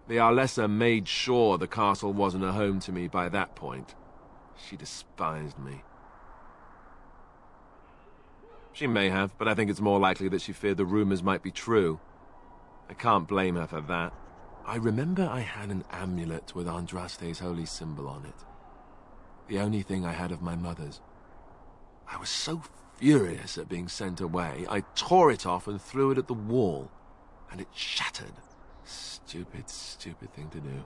The Arlessa made sure the castle wasn't a home to me by that point. She despised me. She may have, but I think it's more likely that she feared the rumors might be true. I can't blame her for that. I remember I had an amulet with Andraste's holy symbol on it. The only thing I had of my mother's. I was so furious at being sent away, I tore it off and threw it at the wall, and it shattered. Stupid, stupid thing to do.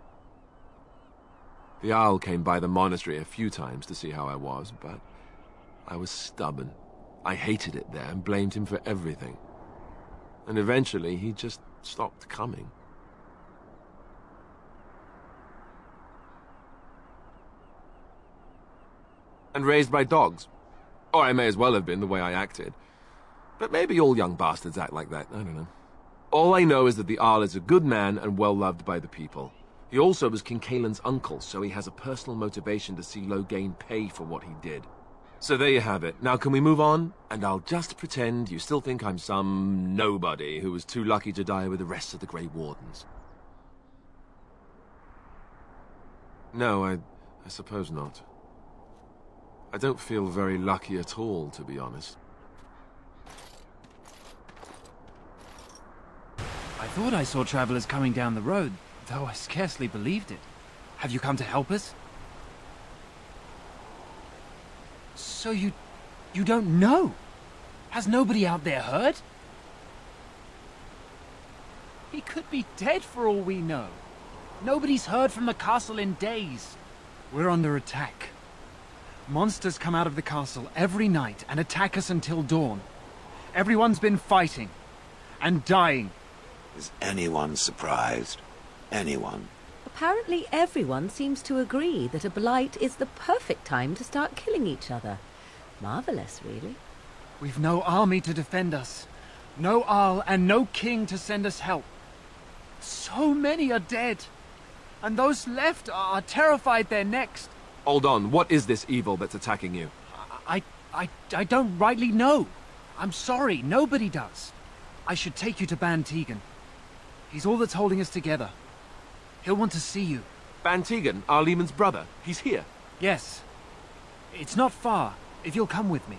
The Arl came by the monastery a few times to see how I was, but I was stubborn. I hated it there and blamed him for everything. And eventually he just stopped coming. And raised by dogs. Or I may as well have been the way I acted. But maybe all young bastards act like that, I don't know. All I know is that the Arl is a good man and well-loved by the people. He also was King Caelan's uncle, so he has a personal motivation to see Loghain pay for what he did. So there you have it. Now can we move on? And I'll just pretend you still think I'm some nobody who was too lucky to die with the rest of the Grey Wardens. No, I suppose not. I don't feel very lucky at all, to be honest. I thought I saw travelers coming down the road, though I scarcely believed it. Have you come to help us? So you don't know? Has nobody out there heard? He could be dead for all we know. Nobody's heard from the castle in days. We're under attack. Monsters come out of the castle every night and attack us until dawn. Everyone's been fighting and dying. Is anyone surprised? Anyone? Apparently everyone seems to agree that a blight is the perfect time to start killing each other. Marvelous, really. We've no army to defend us. No Arl and no king to send us help. So many are dead. And those left are terrified they're next. Hold on, what is this evil that's attacking you? I don't rightly know. I'm sorry, nobody does. I should take you to Ban Tegan. He's all that's holding us together. He'll want to see you. Ban Tegan, our Lehman's brother. He's here. Yes. It's not far, if you'll come with me.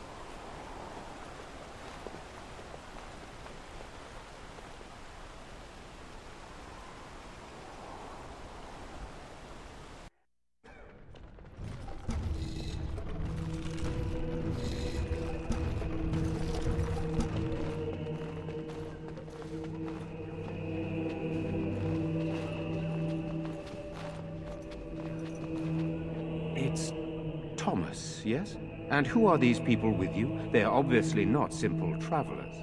Thomas, yes? And who are these people with you? They are obviously not simple travelers.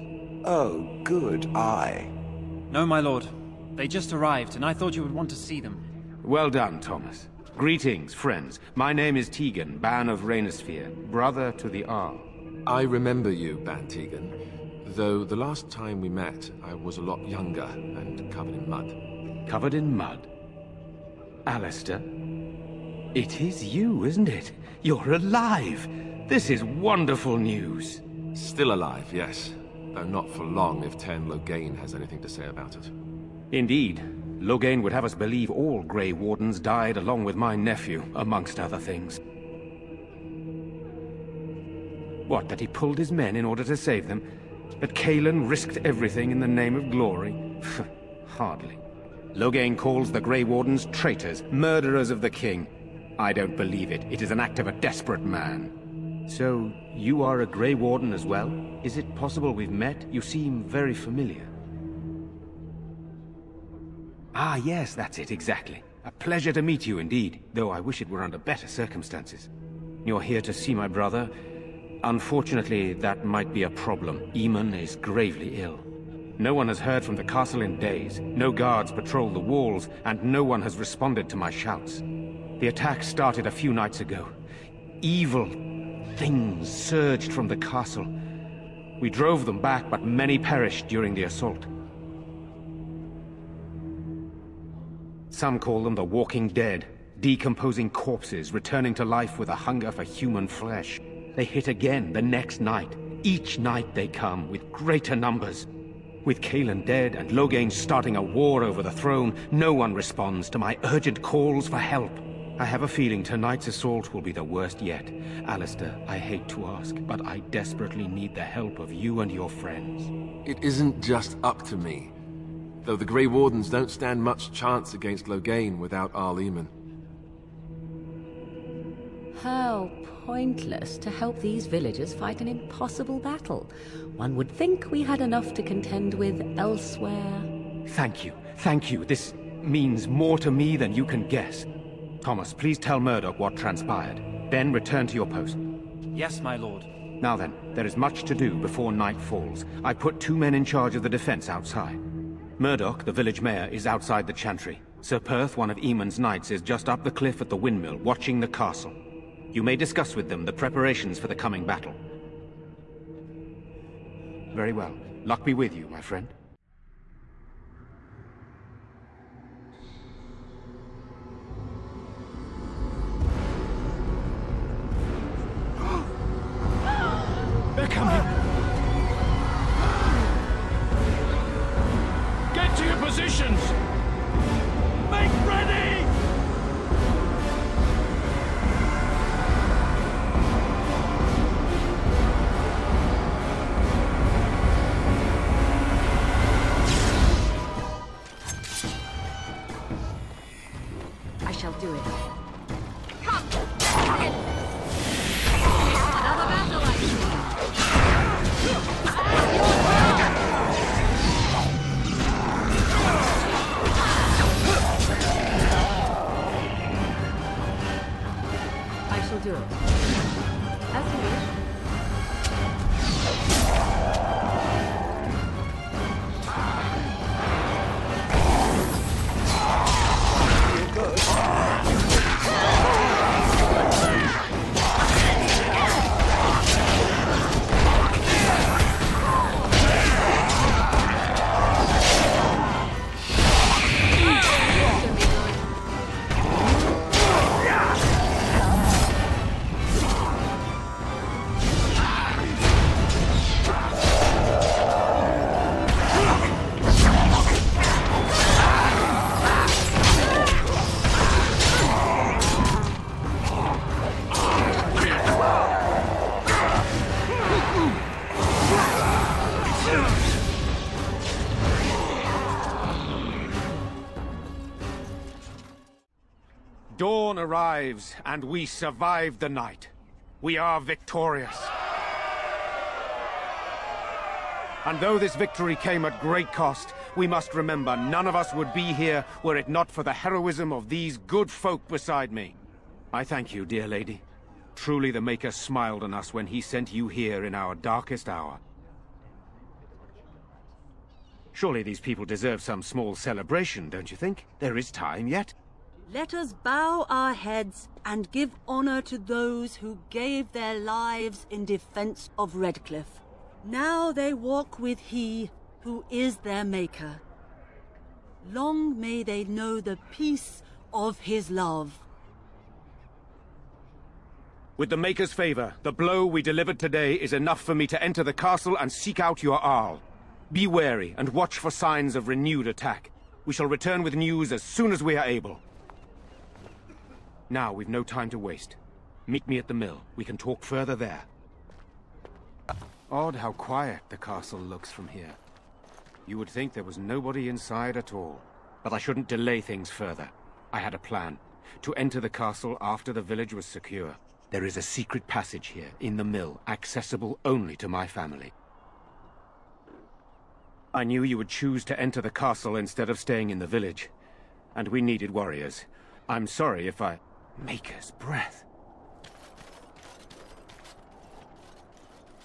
Oh, good eye. No, my lord. They just arrived, and I thought you would want to see them. Well done, Thomas. Greetings, friends. My name is Tegan, Ban of Rainisfere, brother to the Arl. I remember you, Ban Tegan. Though the last time we met, I was a lot younger and covered in mud. Covered in mud? Alistair? It is you, isn't it? You're alive! This is wonderful news. Still alive, yes. Though not for long if Ten Loghain has anything to say about it. Indeed. Loghain would have us believe all Grey Wardens died along with my nephew, amongst other things. What, that he pulled his men in order to save them? That Cailan risked everything in the name of glory? Hardly. Loghain calls the Grey Wardens traitors, murderers of the king. I don't believe it. It is an act of a desperate man. So, you are a Grey Warden as well? Is it possible we've met? You seem very familiar. Ah, yes, that's it, exactly. A pleasure to meet you indeed, though I wish it were under better circumstances. You're here to see my brother? Unfortunately, that might be a problem. Eamon is gravely ill. No one has heard from the castle in days. No guards patrol the walls, and no one has responded to my shouts. The attack started a few nights ago. Evil things surged from the castle. We drove them back, but many perished during the assault. Some call them the Walking Dead, decomposing corpses returning to life with a hunger for human flesh. They hit again the next night. Each night they come, with greater numbers. With Cailan dead and Loghain starting a war over the throne, no one responds to my urgent calls for help. I have a feeling tonight's assault will be the worst yet. Alistair, I hate to ask, but I desperately need the help of you and your friends. It isn't just up to me. Though the Grey Wardens don't stand much chance against Loghain without Arl Eamon. How pointless to help these villagers fight an impossible battle. One would think we had enough to contend with elsewhere. Thank you. Thank you. This means more to me than you can guess. Thomas, please tell Murdoch what transpired. Then return to your post. Yes, my lord. Now then, there is much to do before night falls. I put 2 men in charge of the defense outside. Murdoch, the village mayor, is outside the chantry. Sir Perth, one of Eamon's knights, is just up the cliff at the windmill, watching the castle. You may discuss with them the preparations for the coming battle. Very well. Luck be with you, my friend. They're coming! Get to your positions! Make ready! I shall do it. Do it. As you wish. Dawn arrives, and we survived the night. We are victorious. And though this victory came at great cost, we must remember none of us would be here were it not for the heroism of these good folk beside me. I thank you, dear lady. Truly the Maker smiled on us when he sent you here in our darkest hour. Surely these people deserve some small celebration, don't you think? There is time yet. Let us bow our heads and give honor to those who gave their lives in defense of Redcliffe. Now they walk with he who is their maker. Long may they know the peace of his love. With the Maker's favor, the blow we delivered today is enough for me to enter the castle and seek out your Arl. Be wary and watch for signs of renewed attack. We shall return with news as soon as we are able. Now, we've no time to waste. Meet me at the mill. We can talk further there. Odd how quiet the castle looks from here. You would think there was nobody inside at all. But I shouldn't delay things further. I had a plan. To enter the castle after the village was secure. There is a secret passage here, in the mill, accessible only to my family. I knew you would choose to enter the castle instead of staying in the village. And we needed warriors. I'm sorry if I... Maker's breath.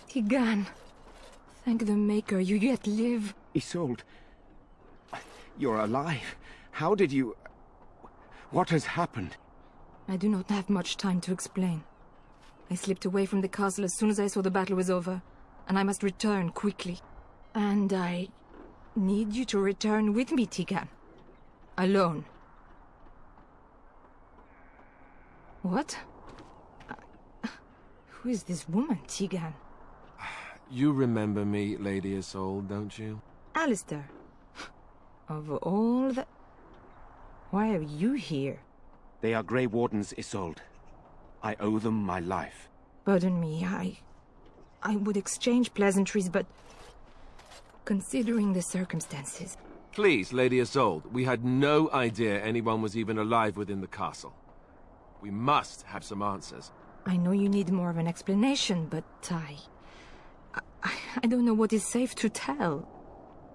Tigan, thank the Maker you yet live. Isolde, you're alive. How did you... What has happened? I do not have much time to explain. I slipped away from the castle as soon as I saw the battle was over, and I must return quickly. And I need you to return with me, Tigan. Alone. What? Who is this woman, Tigan? You remember me, Lady Isolde, don't you? Alistair. Of all the... Why are you here? They are Grey Wardens, Isolde. I owe them my life. Pardon me, I would exchange pleasantries, but... Considering the circumstances... Please, Lady Isolde, we had no idea anyone was even alive within the castle. We must have some answers. I know you need more of an explanation, but I don't know what is safe to tell.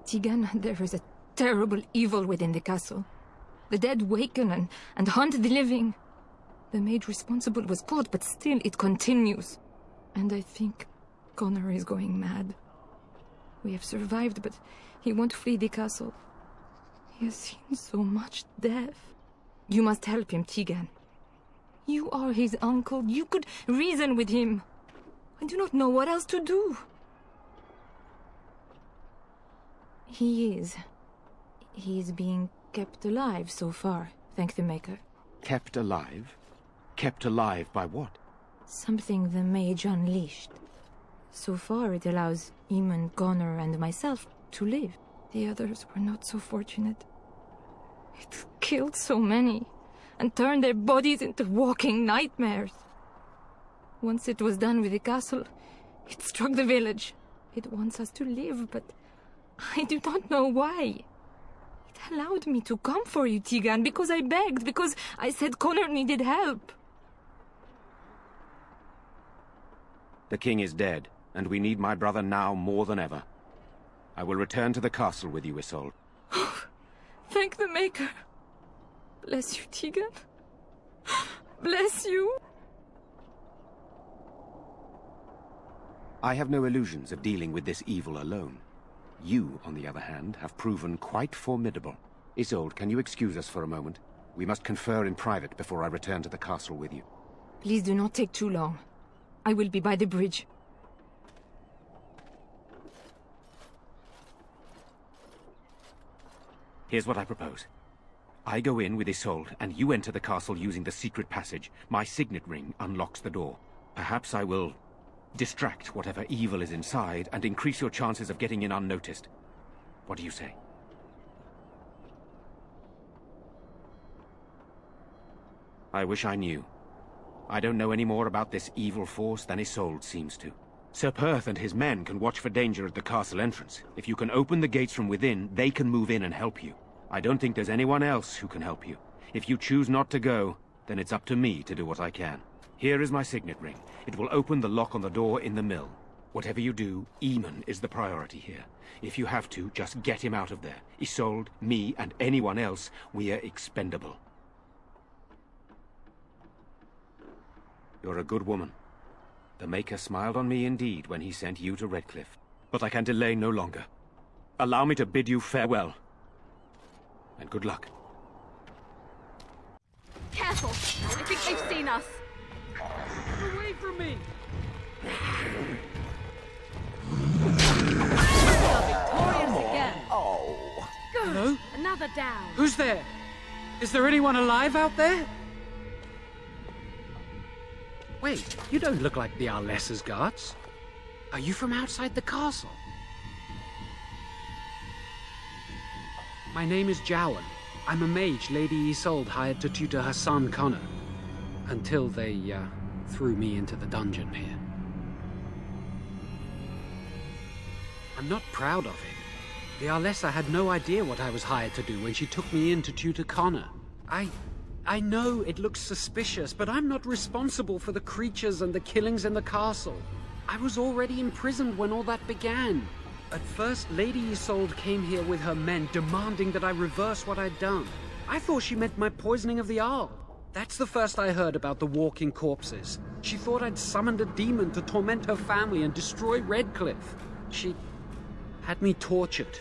Tigan, there is a terrible evil within the castle. The dead waken and hunt the living. The maid responsible was caught, but still it continues. And I think Connor is going mad. We have survived, but he won't flee the castle. He has seen so much death. You must help him, Tigan. You are his uncle. You could reason with him. I do not know what else to do. He is being kept alive so far, thank the Maker. Kept alive? Kept alive by what? Something the mage unleashed. So far it allows Eamon, Connor and myself to live. The others were not so fortunate. It killed so many, and turned their bodies into walking nightmares. Once it was done with the castle, it struck the village. It wants us to live, but I do not know why. It allowed me to come for you, Tigan, because I begged, because I said Connor needed help. The king is dead, and we need my brother now more than ever. I will return to the castle with you, Isolde. Thank the Maker. Bless you, Tigan. Bless you. I have no illusions of dealing with this evil alone. You, on the other hand, have proven quite formidable. Isolde, can you excuse us for a moment? We must confer in private before I return to the castle with you. Please do not take too long. I will be by the bridge. Here's what I propose. I go in with Isolde, and you enter the castle using the secret passage. My signet ring unlocks the door. Perhaps I will distract whatever evil is inside and increase your chances of getting in unnoticed. What do you say? I wish I knew. I don't know any more about this evil force than Isolde seems to. Sir Perth and his men can watch for danger at the castle entrance. If you can open the gates from within, they can move in and help you. I don't think there's anyone else who can help you. If you choose not to go, then it's up to me to do what I can. Here is my signet ring. It will open the lock on the door in the mill. Whatever you do, Eamon is the priority here. If you have to, just get him out of there. Isolde, me, and anyone else, we are expendable. You're a good woman. The Maker smiled on me indeed when he sent you to Redcliffe. But I can delay no longer. Allow me to bid you farewell. And good luck. Careful! I think they've seen us! Away from me! Hello? Another down. Who's there? Is there anyone alive out there? Wait, you don't look like the Arlessa's guards. Are you from outside the castle? My name is Jowan. I'm a mage Lady Isolde hired to tutor her son Connor. Until they, threw me into the dungeon here. I'm not proud of it. The Arlessa had no idea what I was hired to do when she took me in to tutor Connor. I know it looks suspicious, but I'm not responsible for the creatures and the killings in the castle. I was already imprisoned when all that began. At first, Lady Isolde came here with her men, demanding that I reverse what I'd done. I thought she meant my poisoning of the Arl. That's the first I heard about the walking corpses. She thought I'd summoned a demon to torment her family and destroy Redcliffe. She had me tortured.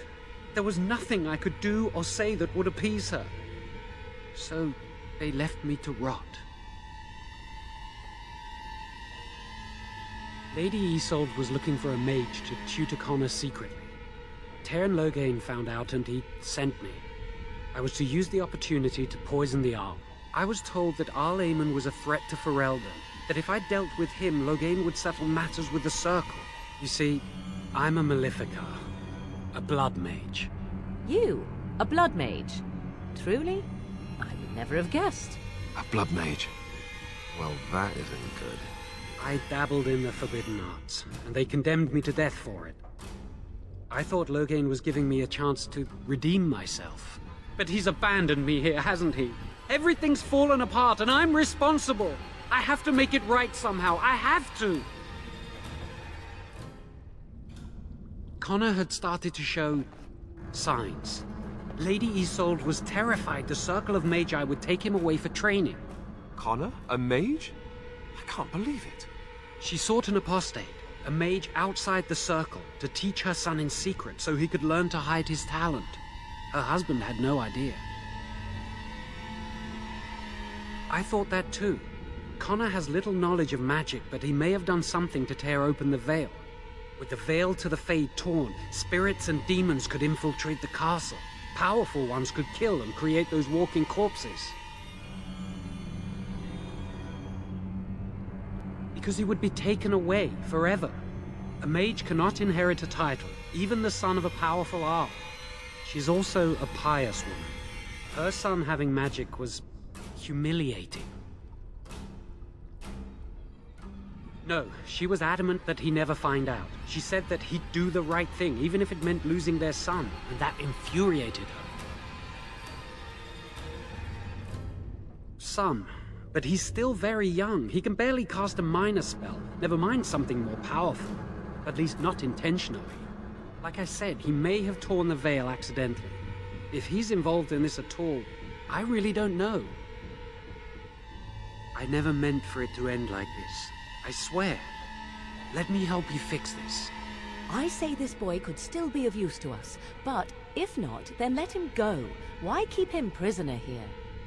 There was nothing I could do or say that would appease her. So they left me to rot. Lady Isolde was looking for a mage to tutor Connor secretly. Teyrn Loghain found out and he sent me. I was to use the opportunity to poison the Arl. I was told that Arl Eamon was a threat to Ferelden, that if I dealt with him, Loghain would settle matters with the Circle. You see, I'm a Maleficar, a blood mage. You? A blood mage? Truly? I would never have guessed. A blood mage? Well, that isn't good. I dabbled in the forbidden arts, and they condemned me to death for it. I thought Loghain was giving me a chance to redeem myself. But he's abandoned me here, hasn't he? Everything's fallen apart, and I'm responsible! I have to make it right somehow. I have to! Connor had started to show signs. Lady Isolde was terrified the Circle of Magi would take him away for training. Connor? A mage? I can't believe it. She sought an apostate, a mage outside the Circle, to teach her son in secret so he could learn to hide his talent. Her husband had no idea. I thought that too. Connor has little knowledge of magic, but he may have done something to tear open the veil. With the veil to the Fade torn, spirits and demons could infiltrate the castle. Powerful ones could kill and create those walking corpses. Because he would be taken away forever. A mage cannot inherit a title, even the son of a powerful Arl. She's also a pious woman. Her son having magic was humiliating. No, she was adamant that he never find out. She said that he'd do the right thing, even if it meant losing their son, and that infuriated her. Some, but he's still very young. He can barely cast a minor spell, never mind something more powerful. At least not intentionally. Like I said, he may have torn the veil accidentally. If he's involved in this at all, I really don't know. I never meant for it to end like this. I swear. Let me help you fix this. I say this boy could still be of use to us, but if not, then let him go. Why keep him prisoner here?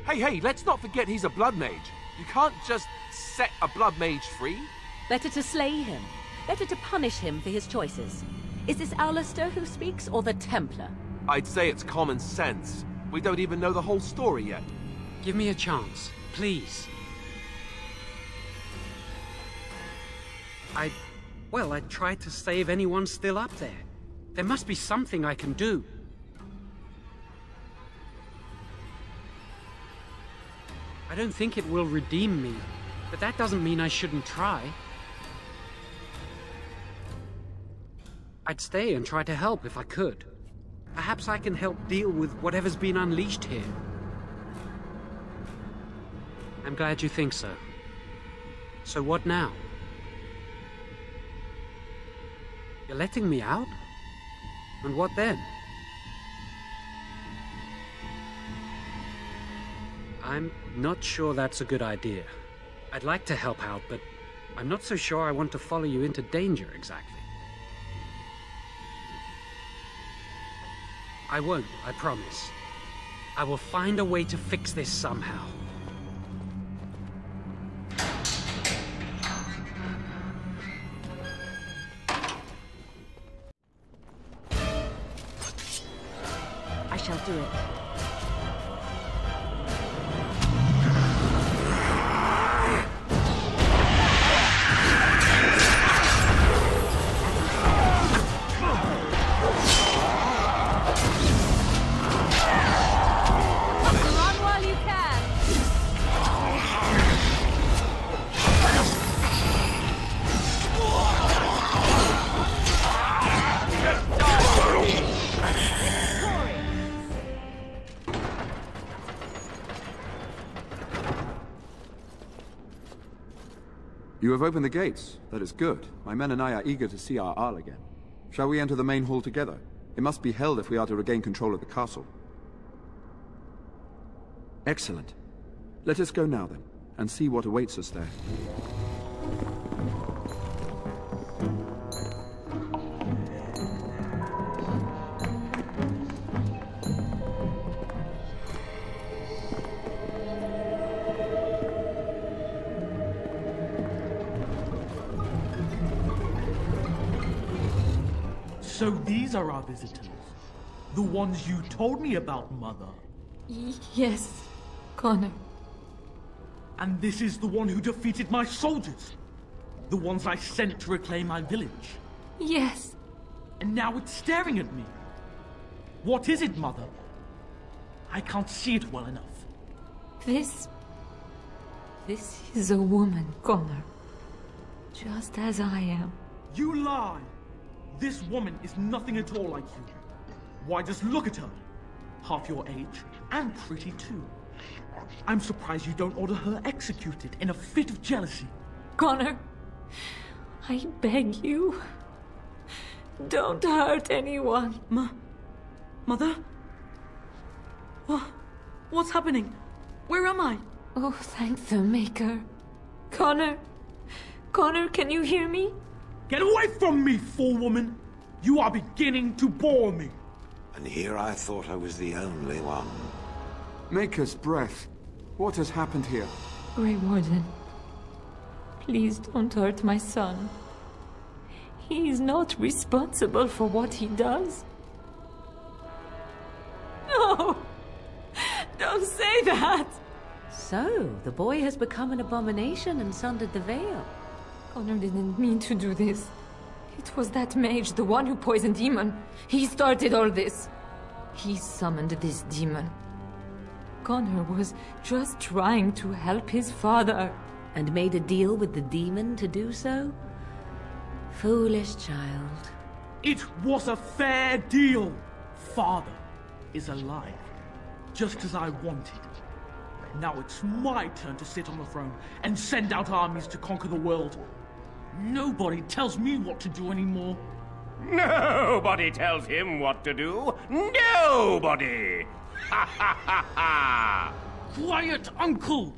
Hey, let's not forget he's a blood mage. You can't just set a blood mage free. Better to slay him. Better to punish him for his choices. Is this Alistair who speaks, or the Templar? I'd say it's common sense. We don't even know the whole story yet. Give me a chance, please. I tried to save anyone still up there. There must be something I can do. I don't think it will redeem me, but that doesn't mean I shouldn't try. I'd stay and try to help if I could. Perhaps I can help deal with whatever's been unleashed here. I'm glad you think so. So what now? You're letting me out? And what then? I'm not sure that's a good idea. I'd like to help out, but I'm not so sure I want to follow you into danger exactly. I won't, I promise. I will find a way to fix this somehow. shall do it. You have opened the gates. That is good. My men and I are eager to see our Arl again. Shall we enter the main hall together? It must be held if we are to regain control of the castle. Excellent. Let us go now then, and see what awaits us there. So these are our visitors? The ones you told me about, Mother? Yes, Connor. And this is the one who defeated my soldiers? The ones I sent to reclaim my village? Yes. And now it's staring at me. What is it, Mother? I can't see it well enough. This is a woman, Connor. Just as I am. You lie! This woman is nothing at all like you. Why, just look at her. Half your age, and pretty too. I'm surprised you don't order her executed in a fit of jealousy. Connor, I beg you. Don't hurt anyone. Mother? What's happening? Where am I? Oh, thank the Maker. Connor, can you hear me? Get away from me, fool woman! You are beginning to bore me. And here I thought I was the only one. Maker's breath. What has happened here? Grey Warden, please don't hurt my son. He is not responsible for what he does. No! Don't say that! So, the boy has become an abomination and sundered the veil. Connor didn't mean to do this. It was that mage, the one who poisoned Demon. He started all this. He summoned this demon. Connor was just trying to help his father. And made a deal with the demon to do so? Foolish child. It was a fair deal. Father is alive, just as I wanted. Now it's my turn to sit on the throne and send out armies to conquer the world. Nobody tells me what to do anymore. Nobody tells him what to do. Nobody! Ha ha ha ha! Quiet, Uncle!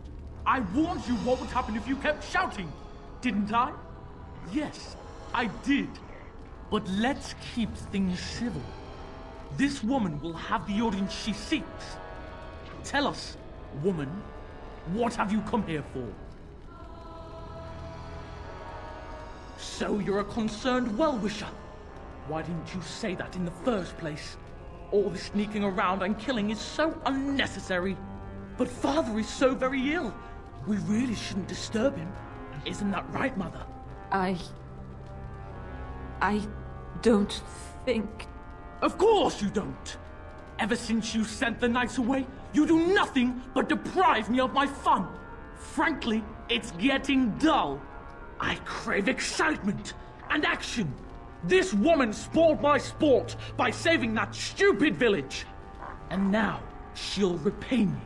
I warned you what would happen if you kept shouting, didn't I? Yes, I did. But let's keep things civil. This woman will have the audience she seeks. Tell us, woman, what have you come here for? So you're a concerned well-wisher. Why didn't you say that in the first place? All the sneaking around and killing is so unnecessary. But Father is so very ill. We really shouldn't disturb him. Isn't that right, Mother? I don't think... Of course you don't! Ever since you sent the knights away, you do nothing but deprive me of my fun. Frankly, it's getting dull. I crave excitement and action. This woman spoiled my sport by saving that stupid village. And now, she'll repay me.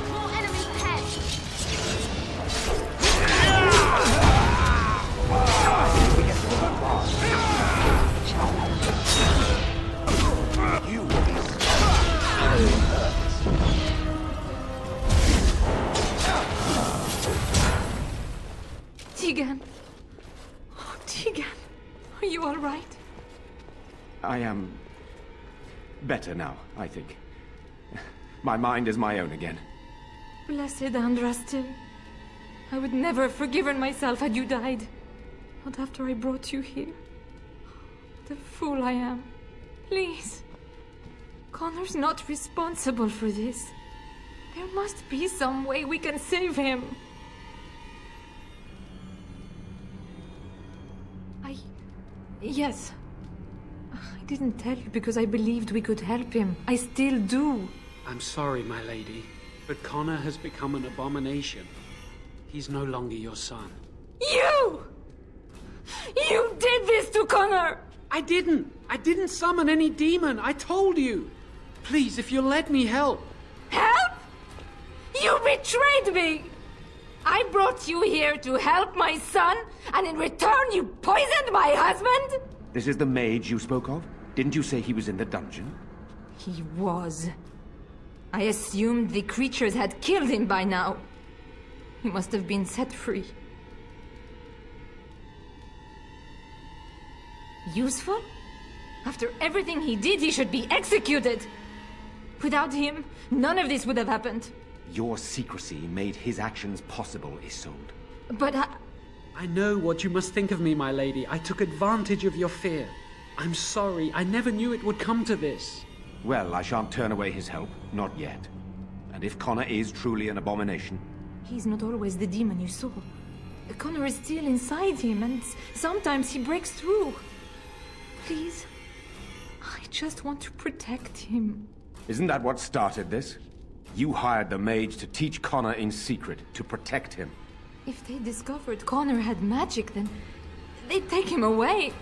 More enemies ahead! You will be stopped. Tegan! Oh, Tegan! Are you all right? I am... better now, I think. My mind is my own again. Blessed Andraste. I would never have forgiven myself had you died. Not after I brought you here. The fool I am. Please. Connor's not responsible for this. There must be some way we can save him. Yes. I didn't tell you because I believed we could help him. I still do. I'm sorry, my lady, but Connor has become an abomination. He's no longer your son. You! You did this to Connor! I didn't! I didn't summon any demon! I told you! Please, if you'll let me help. Help? You betrayed me! I brought you here to help my son, and in return you poisoned my husband? This is the mage you spoke of? Didn't you say he was in the dungeon? He was. I assumed the creatures had killed him by now. He must have been set free. Useful? After everything he did, he should be executed! Without him, none of this would have happened. Your secrecy made his actions possible, Isolde. But I know what you must think of me, my lady. I took advantage of your fear. I'm sorry. I never knew it would come to this. Well, I shan't turn away his help. Not yet. And if Connor is truly an abomination... He's not always the demon you saw. Connor is still inside him, and sometimes he breaks through. Please. I just want to protect him. Isn't that what started this? You hired the mage to teach Connor in secret, to protect him. If they discovered Connor had magic, then they'd take him away.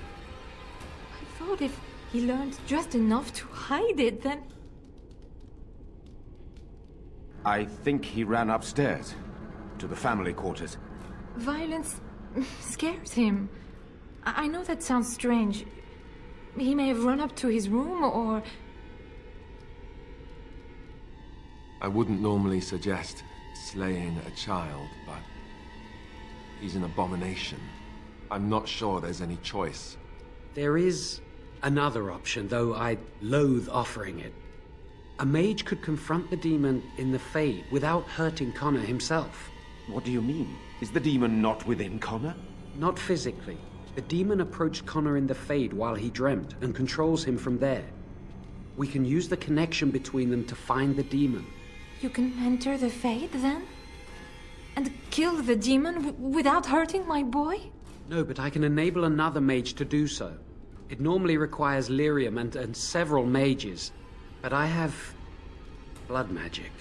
I thought if he learned just enough to hide it, then... I think he ran upstairs, to the family quarters. Violence scares him. I know that sounds strange. He may have run up to his room, or... I wouldn't normally suggest slaying a child, but he's an abomination. I'm not sure there's any choice. There is another option, though I loathe offering it. A mage could confront the demon in the Fade without hurting Connor himself. What do you mean? Is the demon not within Connor? Not physically. The demon approached Connor in the Fade while he dreamt and controls him from there. We can use the connection between them to find the demon. You can enter the Fade, then? And kill the demon without hurting my boy? No, but I can enable another mage to do so. It normally requires lyrium and several mages. But I have... blood magic.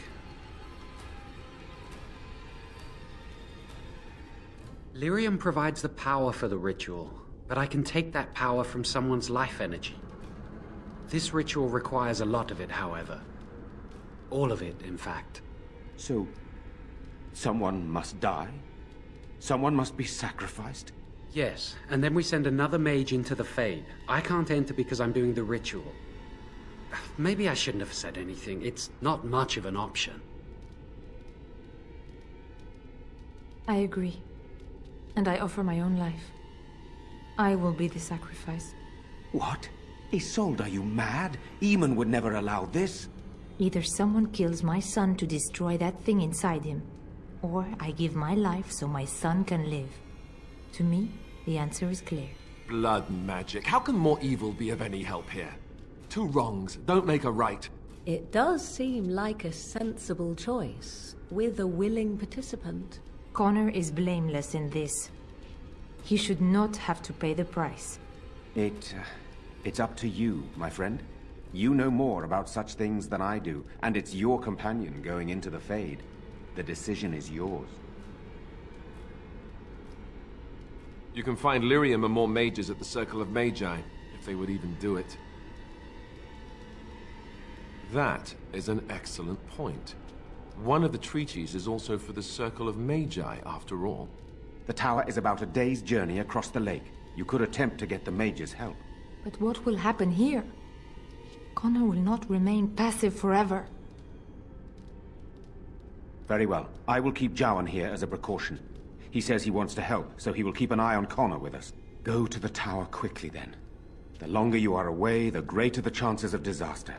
Lyrium provides the power for the ritual, but I can take that power from someone's life energy. This ritual requires a lot of it, however. All of it, in fact. So, someone must die? Someone must be sacrificed? Yes, and then we send another mage into the Fade. I can't enter because I'm doing the ritual. Maybe I shouldn't have said anything. It's not much of an option. I agree. And I offer my own life. I will be the sacrifice. What? Isolde, are you mad? Eamon would never allow this. Either someone kills my son to destroy that thing inside him, or I give my life so my son can live. To me, the answer is clear. Blood magic. How can more evil be of any help here? Two wrongs don't make a right. It does seem like a sensible choice, with a willing participant. Connor is blameless in this. He should not have to pay the price. It's up to you, my friend. You know more about such things than I do, and it's your companion going into the Fade. The decision is yours. You can find lyrium and more mages at the Circle of Magi, if they would even do it. That is an excellent point. One of the treaties is also for the Circle of Magi, after all. The tower is about a day's journey across the lake. You could attempt to get the mages' help. But what will happen here? Connor will not remain passive forever. Very well. I will keep Jowan here as a precaution. He says he wants to help, so he will keep an eye on Connor with us. Go to the tower quickly, then. The longer you are away, the greater the chances of disaster.